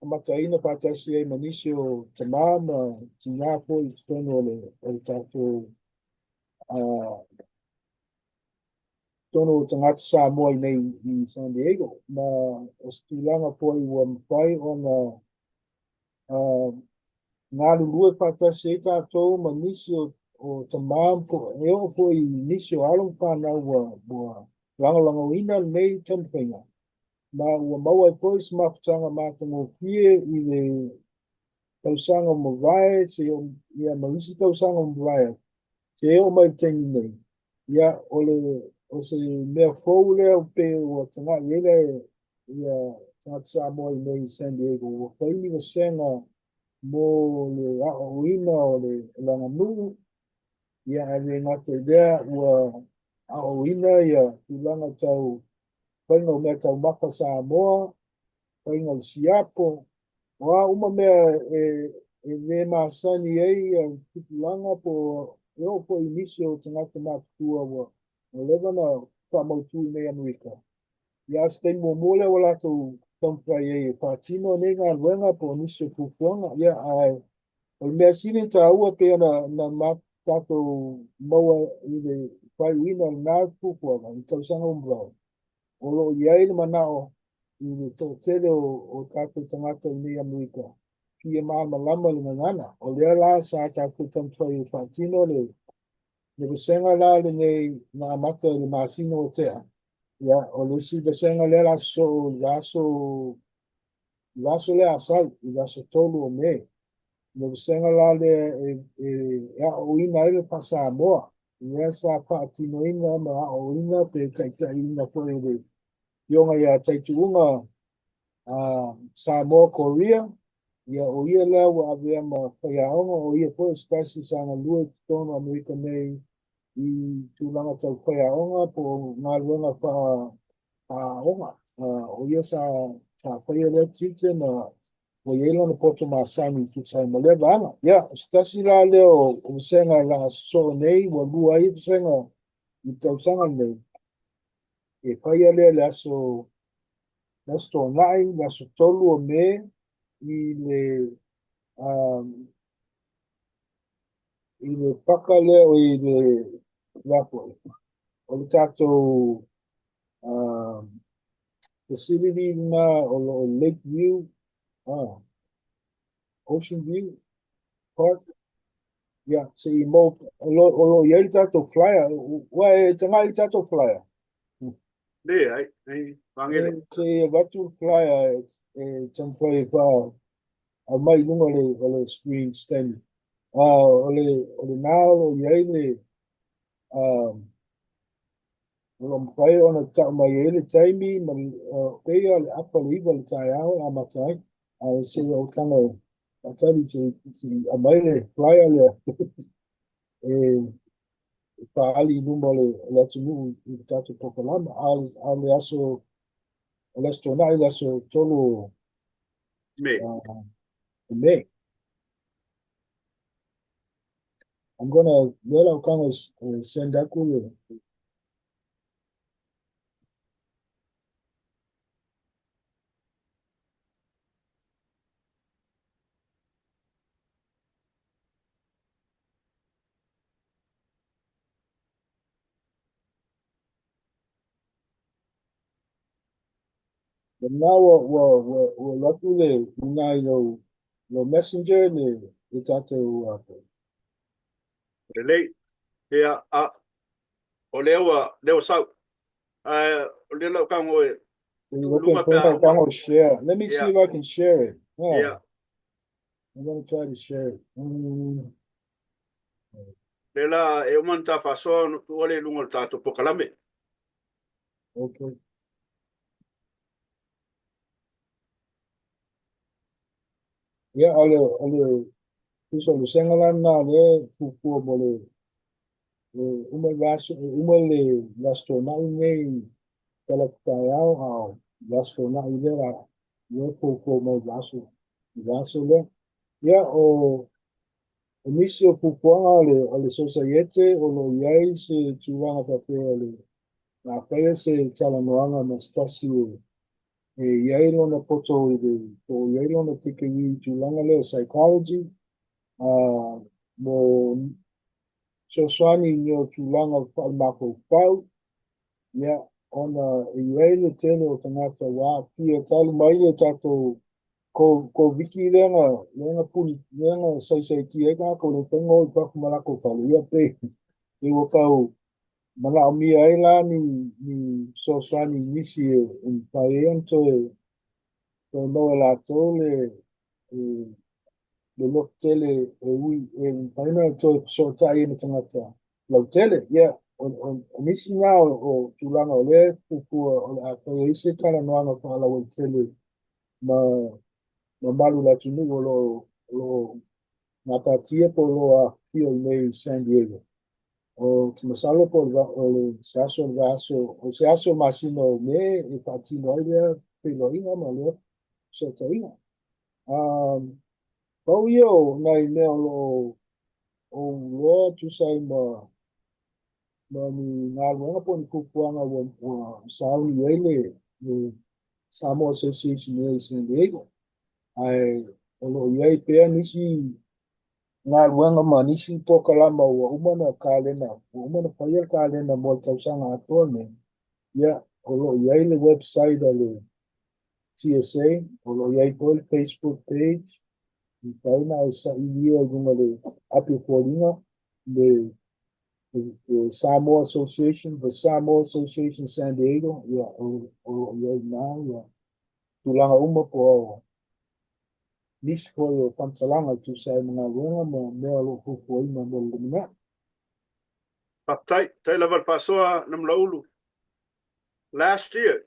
amataina patasi e manisio tamā ma tina po i tono le tātou tono tangata Samoa nei i San Diego ma o stulanga po i ua mawhai o ngā lulue patasi e tātou ma nisi o tamā po e o po i nisi o along whanau ua langalanga ina nei tampinga ma ua maua e po i smafutanga mātango pie i le tausanga mawai se ia maisi tausanga mawai se e o mai tengi nei ia o se mea fou lea pe o tanga iele ia tangata Samoa i nei San Diego o whaini wa senga mo le aoina o le langanuu ia ale ngate lea ua aoina ia tulanga tau whainga o mea tau maka Samoa whainga o siapo wa uma mea e me masani ei tulanga po eo po inisi o tangata matua wa o levana whamautu nei anuika. Ia stei mo mole o lato tamprai e whatino nei ngā ruenga po niso pupuanga. Ia ai, o mea sini ta ua pe na matato maua i le whai uina ngā pupuanga i tausanga umbrau. O lo iai le manao i le tō tere o tātou tangata i nei anuika. Pia māma lama le ngana. O lea la sa tātou tamprai e whatino le besenga la le nei na amata le masino o tea. Ya, o le si besenga le laso le asal, laso tolu o me. Le besenga la le ya o ina ele pasa moa. Ya sa patino ina ma o ina pe taita ina po ele. Yonga ya taituunga Samoa Korea. Ya o ia le wa avea ma whaiaonga o ia po espasi sa ngā lua tono Amerika nei i tūlanga tau whaiaonga po ngā luenga onga. O ia sa whaia le tite na o ia na poto masani ki sai maleva ana. Ya, stasi la leo o senga la so nei wa lua i senga i tau sanga nei. E whaia le aso sto nai, aso tolu o me i le paka le o i le lapo. O le tato facility na o Lake View, Ocean View Park. Yeah, so i mo o ia i tato flyer, wa e tanga i tato flyer. Nei, wangele. Se watu flyer e tampai pa a mai lunga le screen stand. O le nao o ia i le o mpai ona ta mai ele taimi ma pea le apa le iwa le tai ao a matai a se o tanga atari a mai le flyer le pa ali numa le atunu i tatu pokalama a le aso le astronai le aso tolo Me. me. I'm gonna let our Congress send that to now we're luckily no messenger le tato Relay. Ia o leo sau. O le lau kango e. Luma pea. Share. Let me see Yeah. if I can share it. Yeah. I'm gonna try to share it. Le la e o man ta faso no o le lungo tato pokalame. Okay. Yeah, ale piso le sengalan na le fuku mole umele lasto na nei pela tayao ao lasto na idera yo fuku mo laso le ya o misio fuku ale societe o lo yai se tuanga papel na pele se chalanoanga na stasio yai lo na poto o yai lo na tike wi tulanga le psychology mo so swani nyo tulanga mako pau ya ona iai le tele o tangata wa pia talu mai le tato ko viki lenga puni lenga sai ki e ka ko le tengo i pa malako palu ya pe i wo kau mana o mia ai la ni so swani nisi e paiento e no la tole le lo tele ui paina to so tai ni tangata lo tele ya on nisi nga o tulanga o le pupu o a ko ise tala no ana pa la o tele ma malu la tunu o lo na patia po lo a fio nei San Diego o masalo po o se aso masino me e patino ile pelo ina ma le so taina pau yo nai me o lo tu sai ma ni ngā luenga po ni kupuanga wa sauni ele ni Samoa Association e San Diego. Ai olo iai pea nisi ngā luenga ma nisi poka lama wa umana kālena, wa umana whaia kālena mo tausanga atoa ne. Ia olo iai le website ale TSA, olo iai po le Facebook page, i taina e sa ilia gunga le api poringa, the Samoa Association, the Samoa Association San Diego, ia olo iai nā, ia tulanga uma po nisi po o pantalanga tu sai mga luenga mo mea lo hupo ima mo lumina. Tai level pasoa nam laulu. Last year,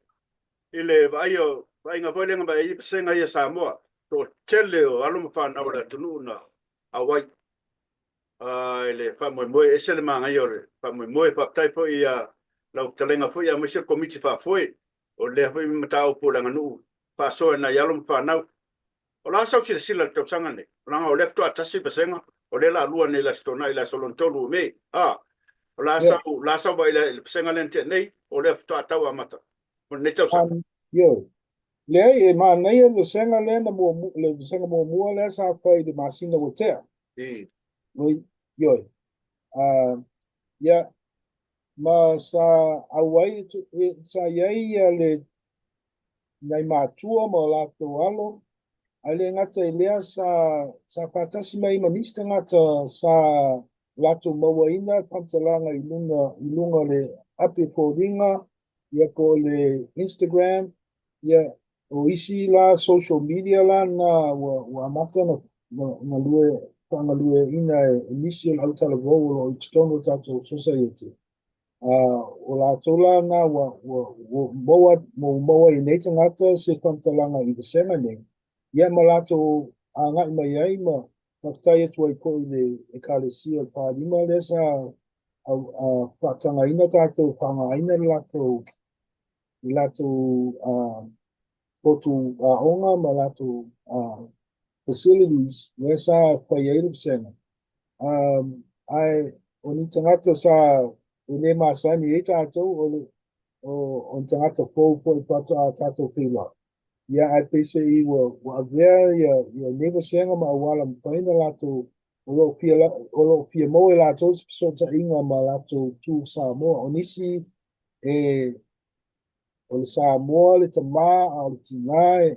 ile vai nga volenga ba i senga ia Samoa. To tele o alum fan awala tunu na awai. Ile fa mo esele manga yore. Fa mo pa tai po ia lau talenga po ia monsieur committee fa foi. O le foi mata o po langa nu. Pasoa na yalum fa na. O la sa fi sila to sanga ne. Langa o left to atasi pesenga. O le la lua ne la stona ila solontolu me. O la sa vai le pesenga lente nei. O left to atawa mata. O ne tau sa. Yo, le e ma nei le senga le na mo le senga mo mo le sa fai de masina o te. Yo. Ya ma sa awai sa yai le nai matua mo la to alo. Ale ngata ilea sa patasi mai manista ngata sa lato mawaina pantalanga ilunga le api foringa ia ko le Instagram ia o isi la social media la na wa mata na lue ina initial altala volo o tono tato society o la tola na wa moa ineta ngata se pantalanga i vesena ne ia malato anga i mai ai ma Paktai atu ai ko le ekalesia pārima le sa whatanga ina tātou whanga ina lato potu onga ma lato facilities le sa whai eirip sena. Ai o ni tangata sa le masani e tātou o tangata fōu po i pato a tātou whila. Ia ai pese I wa avea ia neva senga ma awala mpaina lato o lo fia mo e lato so ta inga ma lato tu Samoa o nisi o le Samoa le tama a le tina e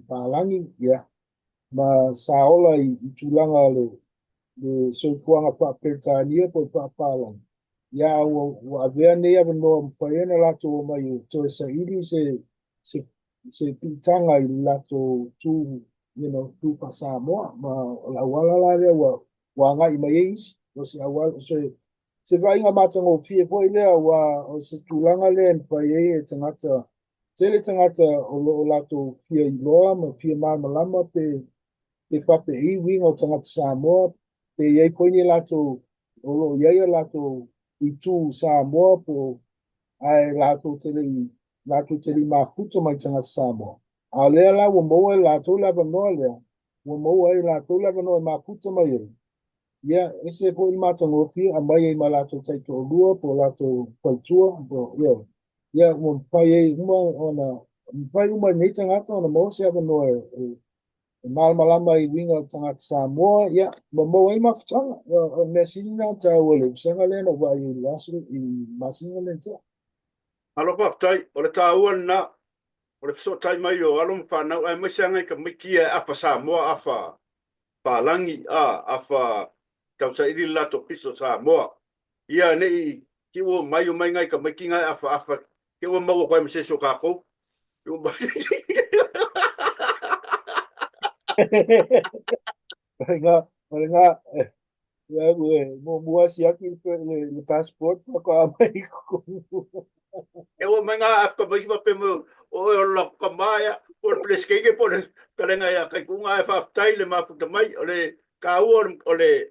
palangi ia ma saola I tulanga le soikuanga papetania po papalangi ia wa avea ne ava no mpaina lato o mai to sa ili se pitanga I lato tu tu pa Samoa ma la wala la le wa nga I mai is o se awal se vai nga matanga o fie po ile wa o se tulanga le pa ye tangata o lato fie iloa ma fie malama pe pape I winga o tangata Samoa pe ye ko ni lato o ye lato I tu Samoa po ai lato tele mafuta mai tanga Samoa. A lea la wa moa lato lava noa lea. Wa moa lato lava noa mafuta mai e. Ia, ese po I matangofi a mai e ma lato taito o lua po lato paitua. Ia, wa mpai uma nei tangata ona moa se ava noa malama I winga tangata Samoa. Ia, wa moa mafutanga. Mea sinina ta wale. Sanga lea na wa I lasu I masinga lea ta. Alo papai, o le tāuan na, o le fiso tai mai o alum whanau, ai masianga I ka miki e apa Samoa afa pālangi afa tausa iri lato piso Samoa. Ia nei ki o mai o mai ngai ka miki ngai afa ki o mau koe mse so kako. Nga, mo mua siya ki le passport ko amai ko. E o mai nga afka mai va pemo o lo kamaya o pleskege por kalenga ya kai kunga e fa tai le mafuta mai o le ka o le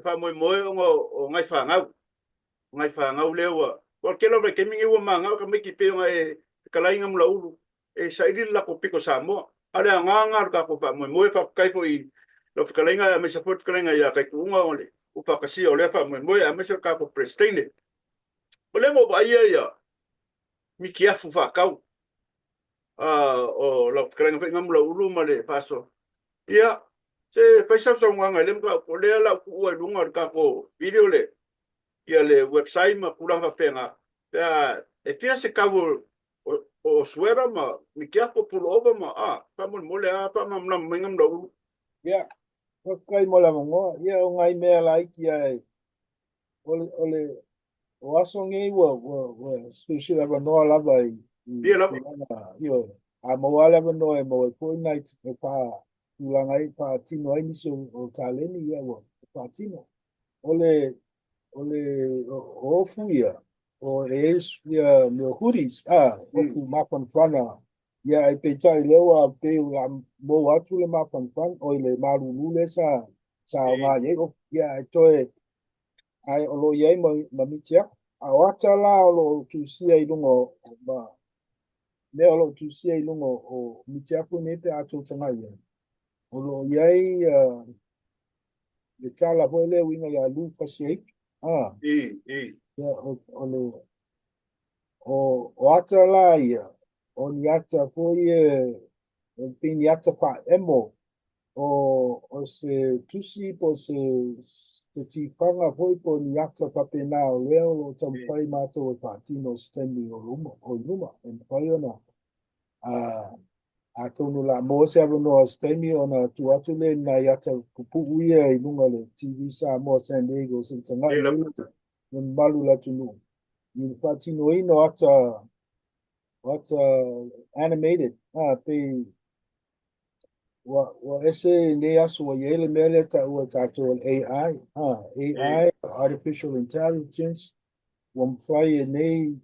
fa moi o ngai fa ngau le o ke lo ke mingi o manga ka miki pe ngai kalainga mula ulu e sa iri la ko piko Samoa ale nga ka ko fa moi fa kai fo I lo kalainga me support kalainga ya kai kunga o le o pa kasi o le fa moi a me so ka ko prestine O le mo ba ia mi kia fu fa kau o la krenga fe ngam la ulu ma le paso ia se fa sa so nganga le ka ko le la ku e lunga ka ko video le ia le website ma pulang ka fenga ya e fia se ka o suera ma mi kia ko pulo over ma pa mo le pa ma ngam la ulu ya kai mo la mo ya o ngai me lai ki ai ole o aso ngai wo special aba no la vai ia la yo a mo wala no e mo ko night e pa ulangai pa tino ai niso o taleni ya wo pa tino ole o fuia o es ya no hoodies o fu mapan fana ya e pe tai lewa pe la mo atu le mapan fan o le maru lule sa nga ye o ya to e ai o lo ye mo mi tia a wata la o lo tu si ai lungo ba me o lo tu si ai lungo o mi tia pu ne te atu tanga ye o lo ye le tala po le winga ya lu pa si ya o ata la ia o ni ata po ye o pini ata pa emo o se tusi po se ti panga foi po ni ata pa pena o leo lo tam pai mato o pa tino stendi o luma en pai ona a tonu la mo se ava no stendi ona tu atu le na ata kupu uia i lunga le TV sa mo San Diego se tanga i lunga balu la tunu ni pa tino ino ata animated pe wa ese ne aso wa yele mele ta wa ta to AI artificial intelligence wa mfai ne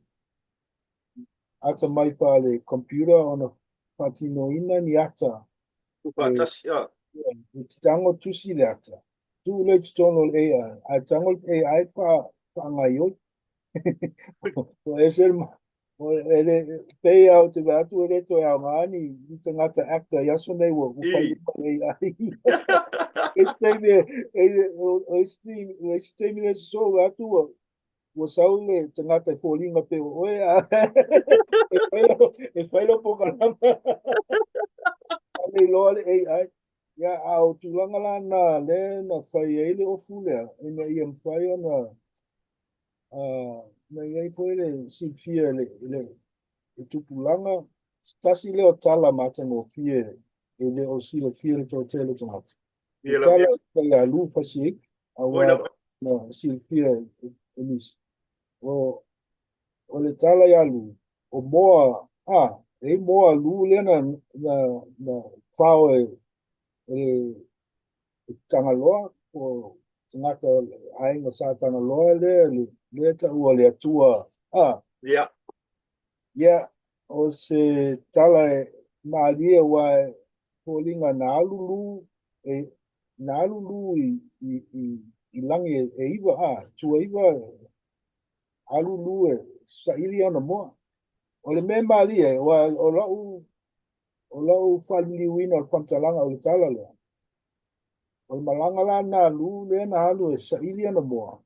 ata mai pa le computer ona patino ina ni ata fantas tango tusi le ata tu le tono AI a tango AI pa ngai o ese o ele pay out te vatu ele to ya mani i te ngata actor ya so nei wo pai AI este me so vatu o saule te ngata folinga pe o ya e fai lo po kana ale lo ale AI ya au tu langa la na le na fai ele o fule ina i am fai ona na ngai po ele si fia le e tupulanga tasi leo tala mata no fie e le o silo fie le to tele to mata e tala ka lu fasi awa na silo fie e nis o le tala ya lu o moa e moa lu le na fao tanga loa o ngata ai no sa tanga loa le ta ua le atua ya o se tala malia wa polinga na alulu i langi e iwa tua iwa alulu sa ili ana moa o le me malia wa o lau fali wina o pantalanga o le tala le o le malanga la na alu le na alu sa ili ana moa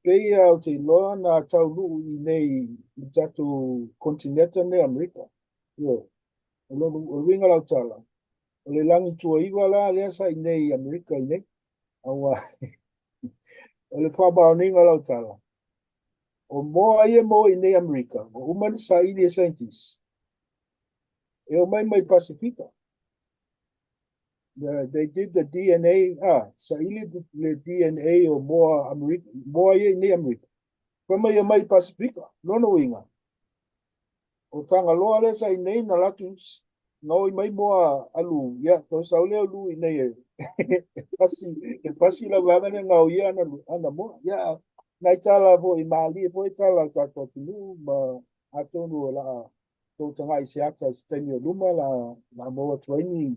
peia o te loa na tau luu i nei i tatu kontinenta ne Amerika. O ringa lau tala. O le langi tua iwa la lea sa i nei Amerika i nei. Awa. O le whabao ninga lau tala. O moa ia moa i nei Amerika. O umani sa ili e scientist. E o mai Pasifika. They did the DNA. Sa ili le DNA o moa Amerika. Moa ia i nei Amerika. Kama ia mai Pasifika, nono inga. O tanga loa le sa i nei na latu no i mai moa alu, ya, to sa ole alu i nei e pasi la vaga ne ngau ia ana moa, ya, nai tala po i mali, po i tala tato tinu, ma atonu la to tanga i seata stenio luma la moa tuaini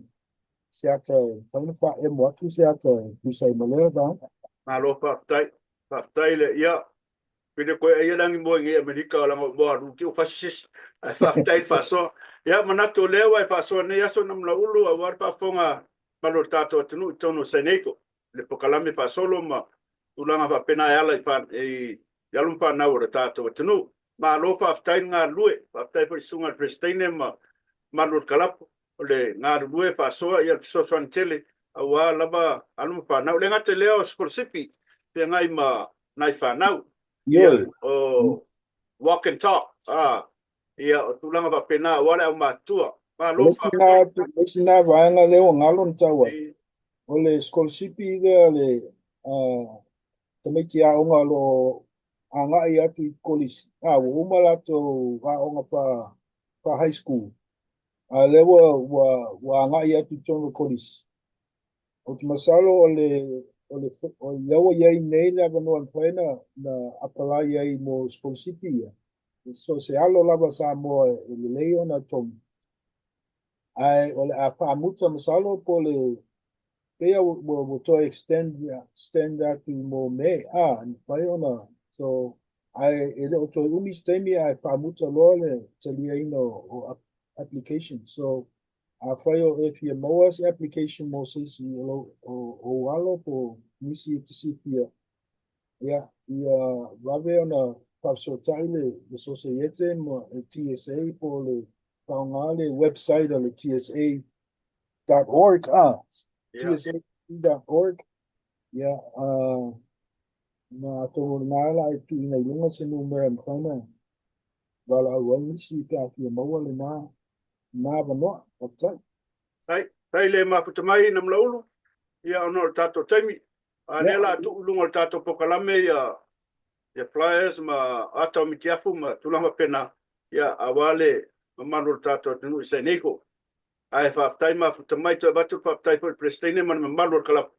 seata, whanapa e moa tu seata, tu sa i malera ba. malo pa tai le ia pide ko ia langi mo ngi Amerika la mo ru ki fasis fa tai faso ya manato lewa e faso ne ya so nam la ulu a war pa fonga malo tato tunu tono seneko le pokalame fa solo ma ulanga fa pena ala fa ia lo whanau o tātou tunu. Ma lo whaftai ngā lue, whaftai pa sunga prestene ma lor kalapo. O le ngā lue whasoa ia sosoan tele, a wā lava anu whanau. Le ngate leo skolsipi, pe ngai ma nai whanau. Ia o walk and talk. Ia o tulanga pa pena, wale au mātua. Ma lo whaftai. Lesina vaenga leo ngalon tawa. O le skolsipi ia le tamiki a onga lo anga i atu i kolisi. Wo umalato a onga pa high school. Lewa wa anga i atu tono kolisi. O te masalo o lewa iai nei na vanoan whaina na apala iai mo skolsipi ia. So se alo lava sa mo le leo na tomu. O le a whaamuta masalo po le pea mo to extend atu mo me. Whai ona. So ele o to umi stemi ai whaamuta loa le talia ino o application. So whaio if you moas application mo sisi o alo po nisi tisipia. Ia wave ona whapsotai le societe mo TSA po le kaungale website o le TSA.org. TSA.org. Ia na tomo nala ai tu ina ilunga se numera mkana. Wala au nisi ka kia maua le na vanoa. Tai le maputamai na mlaulu. Ia ono tato taimi. Anela tu ulunga tato pokalame ia flyers ma ata mitiafu ma tulanga pena. Ia awale mamano tato tunu i Seneko. Ai whaftai maputamai to batu whaftai po prestene man mamano kalap.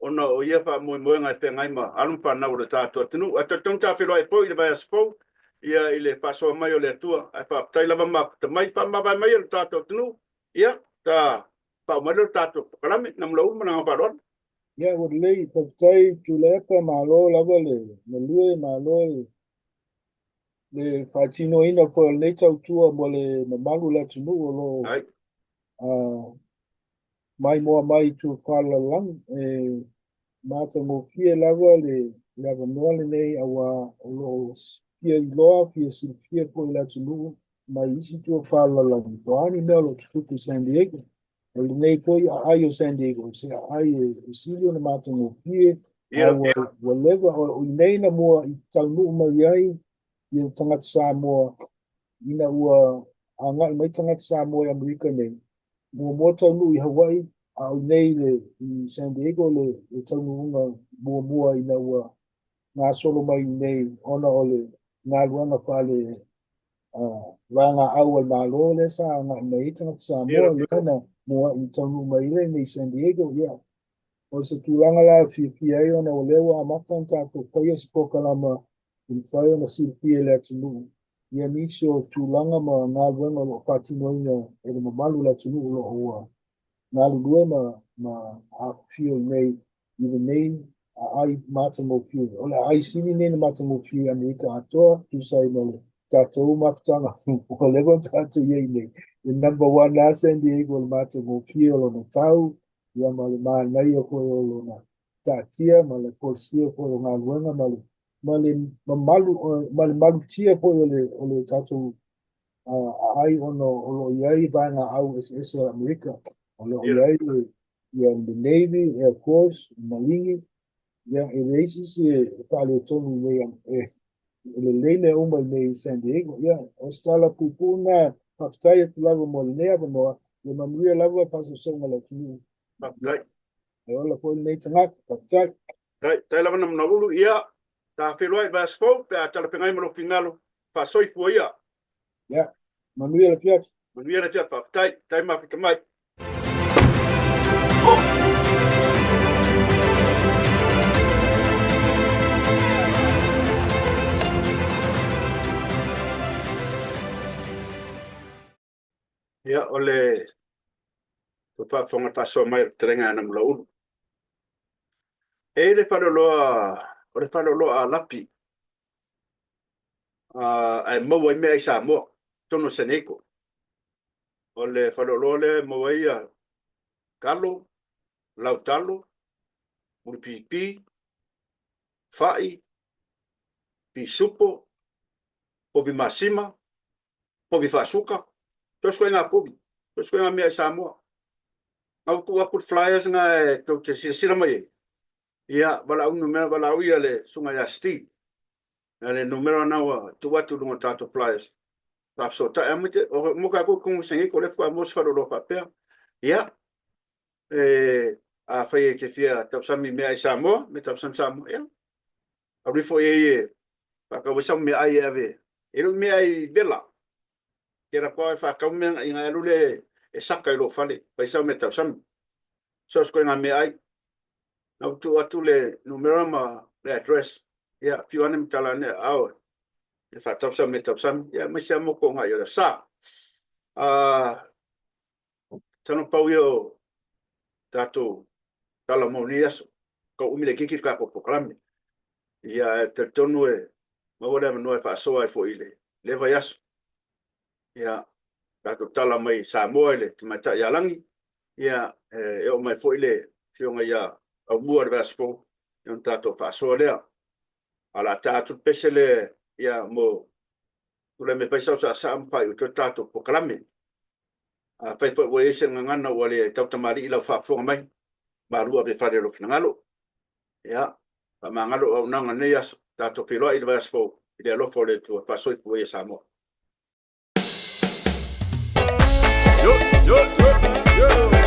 Ona o ia wha moe ngai whengai ma alumpa na ura tato tunu. Ata tong ta whiro ai po i le vai asfo. Ia i le whasoa mai o le atua. Ai whaftai lava maputamai whamawai mai o tato tunu. Ia ta whamalo tato pokalame na mlaulu mana ngaparon. Ia o lei whaftai tulepa malo lava le lue malo le whaitino ina po le tautua mo le mamalu la tunu o lo mai moa mai tu whala lang mata mo fie lava le lava noa le nei awa o lo fie iloa fie si fie po la tunu mai isi tu whala lang to ani mea lo tuku San Diego o le nei po ai o San Diego se ai e silio na mata mo fie wa leva o nei na mua i taunu mai ai i tangata Samoa ina ua anga i mai tangata Samoa i Amerika nei. Mua taunu i Hawaii au nei le i San Diego le taunu unga mua ina ua ngā solo mai nei ona o le ngā luanga whale wanga au al malo le sa anga i mai tangata Samoa le ana mua i taunu mai le nei San Diego ia. O se tūranga la fi ai ona o lewa amatan tātou whaia si pokalama in whaia na sirpia le atunu. Ia nisi o tūlanga ma ngā luenga o whatino ina e le mamalu le atunu o lo hoa. Ngā lulue ma a fio nei, i le nei a ai mata mo fio. O le ai sini nei na mata mo fio Amerika atoa, tu sai na le tātou makutanga o lewa tātou iei nei. The number one la San Diego le mata mo fio lo na tau, ia ma le maa nei o koe o lo na tātia, ma le kosia koe o ngā luenga, ma le malu tia koe o le tātou ai ono o lo iai vanga au SS Amerika. O lo iai ia the Navy, Air Force, Malingi, ia e reisis e pale tonu nei le leile uma nei San Diego, ia o stala pupuna paktai atu lava mo le nea vanoa, le manuia lava paso songa la tunu. Paktai. E ola po nei tangata, paktai. Tai lava na mnaulu ia, ta whiroi vai asfo, pe a talapengai maro pingalo, pa soifua ia. Ia, manuia la fiat. Manuia la fiat, paktai, tai mapitamai. Ia, ole pa fonga paso mai trenga na mlaulu. E le whaloloa a lapi. Ai maua i mea i Samoa, tono Seneko. O le whaloloa le maua i a Kalo, Lautalo, Muripipi, Fai, Pisupo, povi masima, povi fasuka. Tos ko nga povi. Tos ko nga mea Samoa. Au ku aput flyers nga to te sira mai. Ia bala un numero bala uia le sunga ya sti. Le numero na wa tu watu lungo tato flyers. Pa so ta amite o mo ka ko kung sengi ko le fa mo sfaro lo papel. Ia a fai ke fia tau sami mea Samoa, me tau sam Samoa. Ia. A rifo e pa ka wasa me ai ave. Ero me ai bela. Kera pa fa ka me inga lule e saka lo fale. Pa sa me tau sam. So sko nga me ai. Na tu atu le numero ma le address. Ia fiu anem tala ne au. E fa tau sam me tau sam. Ia me sa mo ko nga yo sa. Tano pau yo tato tala mo ni aso. Ko umile kiki ka ko proklame. Ia te tonu e ma wala no e fa so ai fo ile. Le vai aso. Ia tato tala mai Samoa le te mata ia langi. Ia e o mai fo ile fionga ia au mua de vaspo. Yon tato fa so lea. Ala tato pesele ia mo tule me paisa sa sam fai o tato proklame. Fai fo we ese ngana wale tau tamari ila fa fo mai. Barua be fare lo finangalo. Ia pa mangalo au nanga nei aso tato pilo i vaspo. Ile lo fo le tu fa so fo e Samoa. Yo.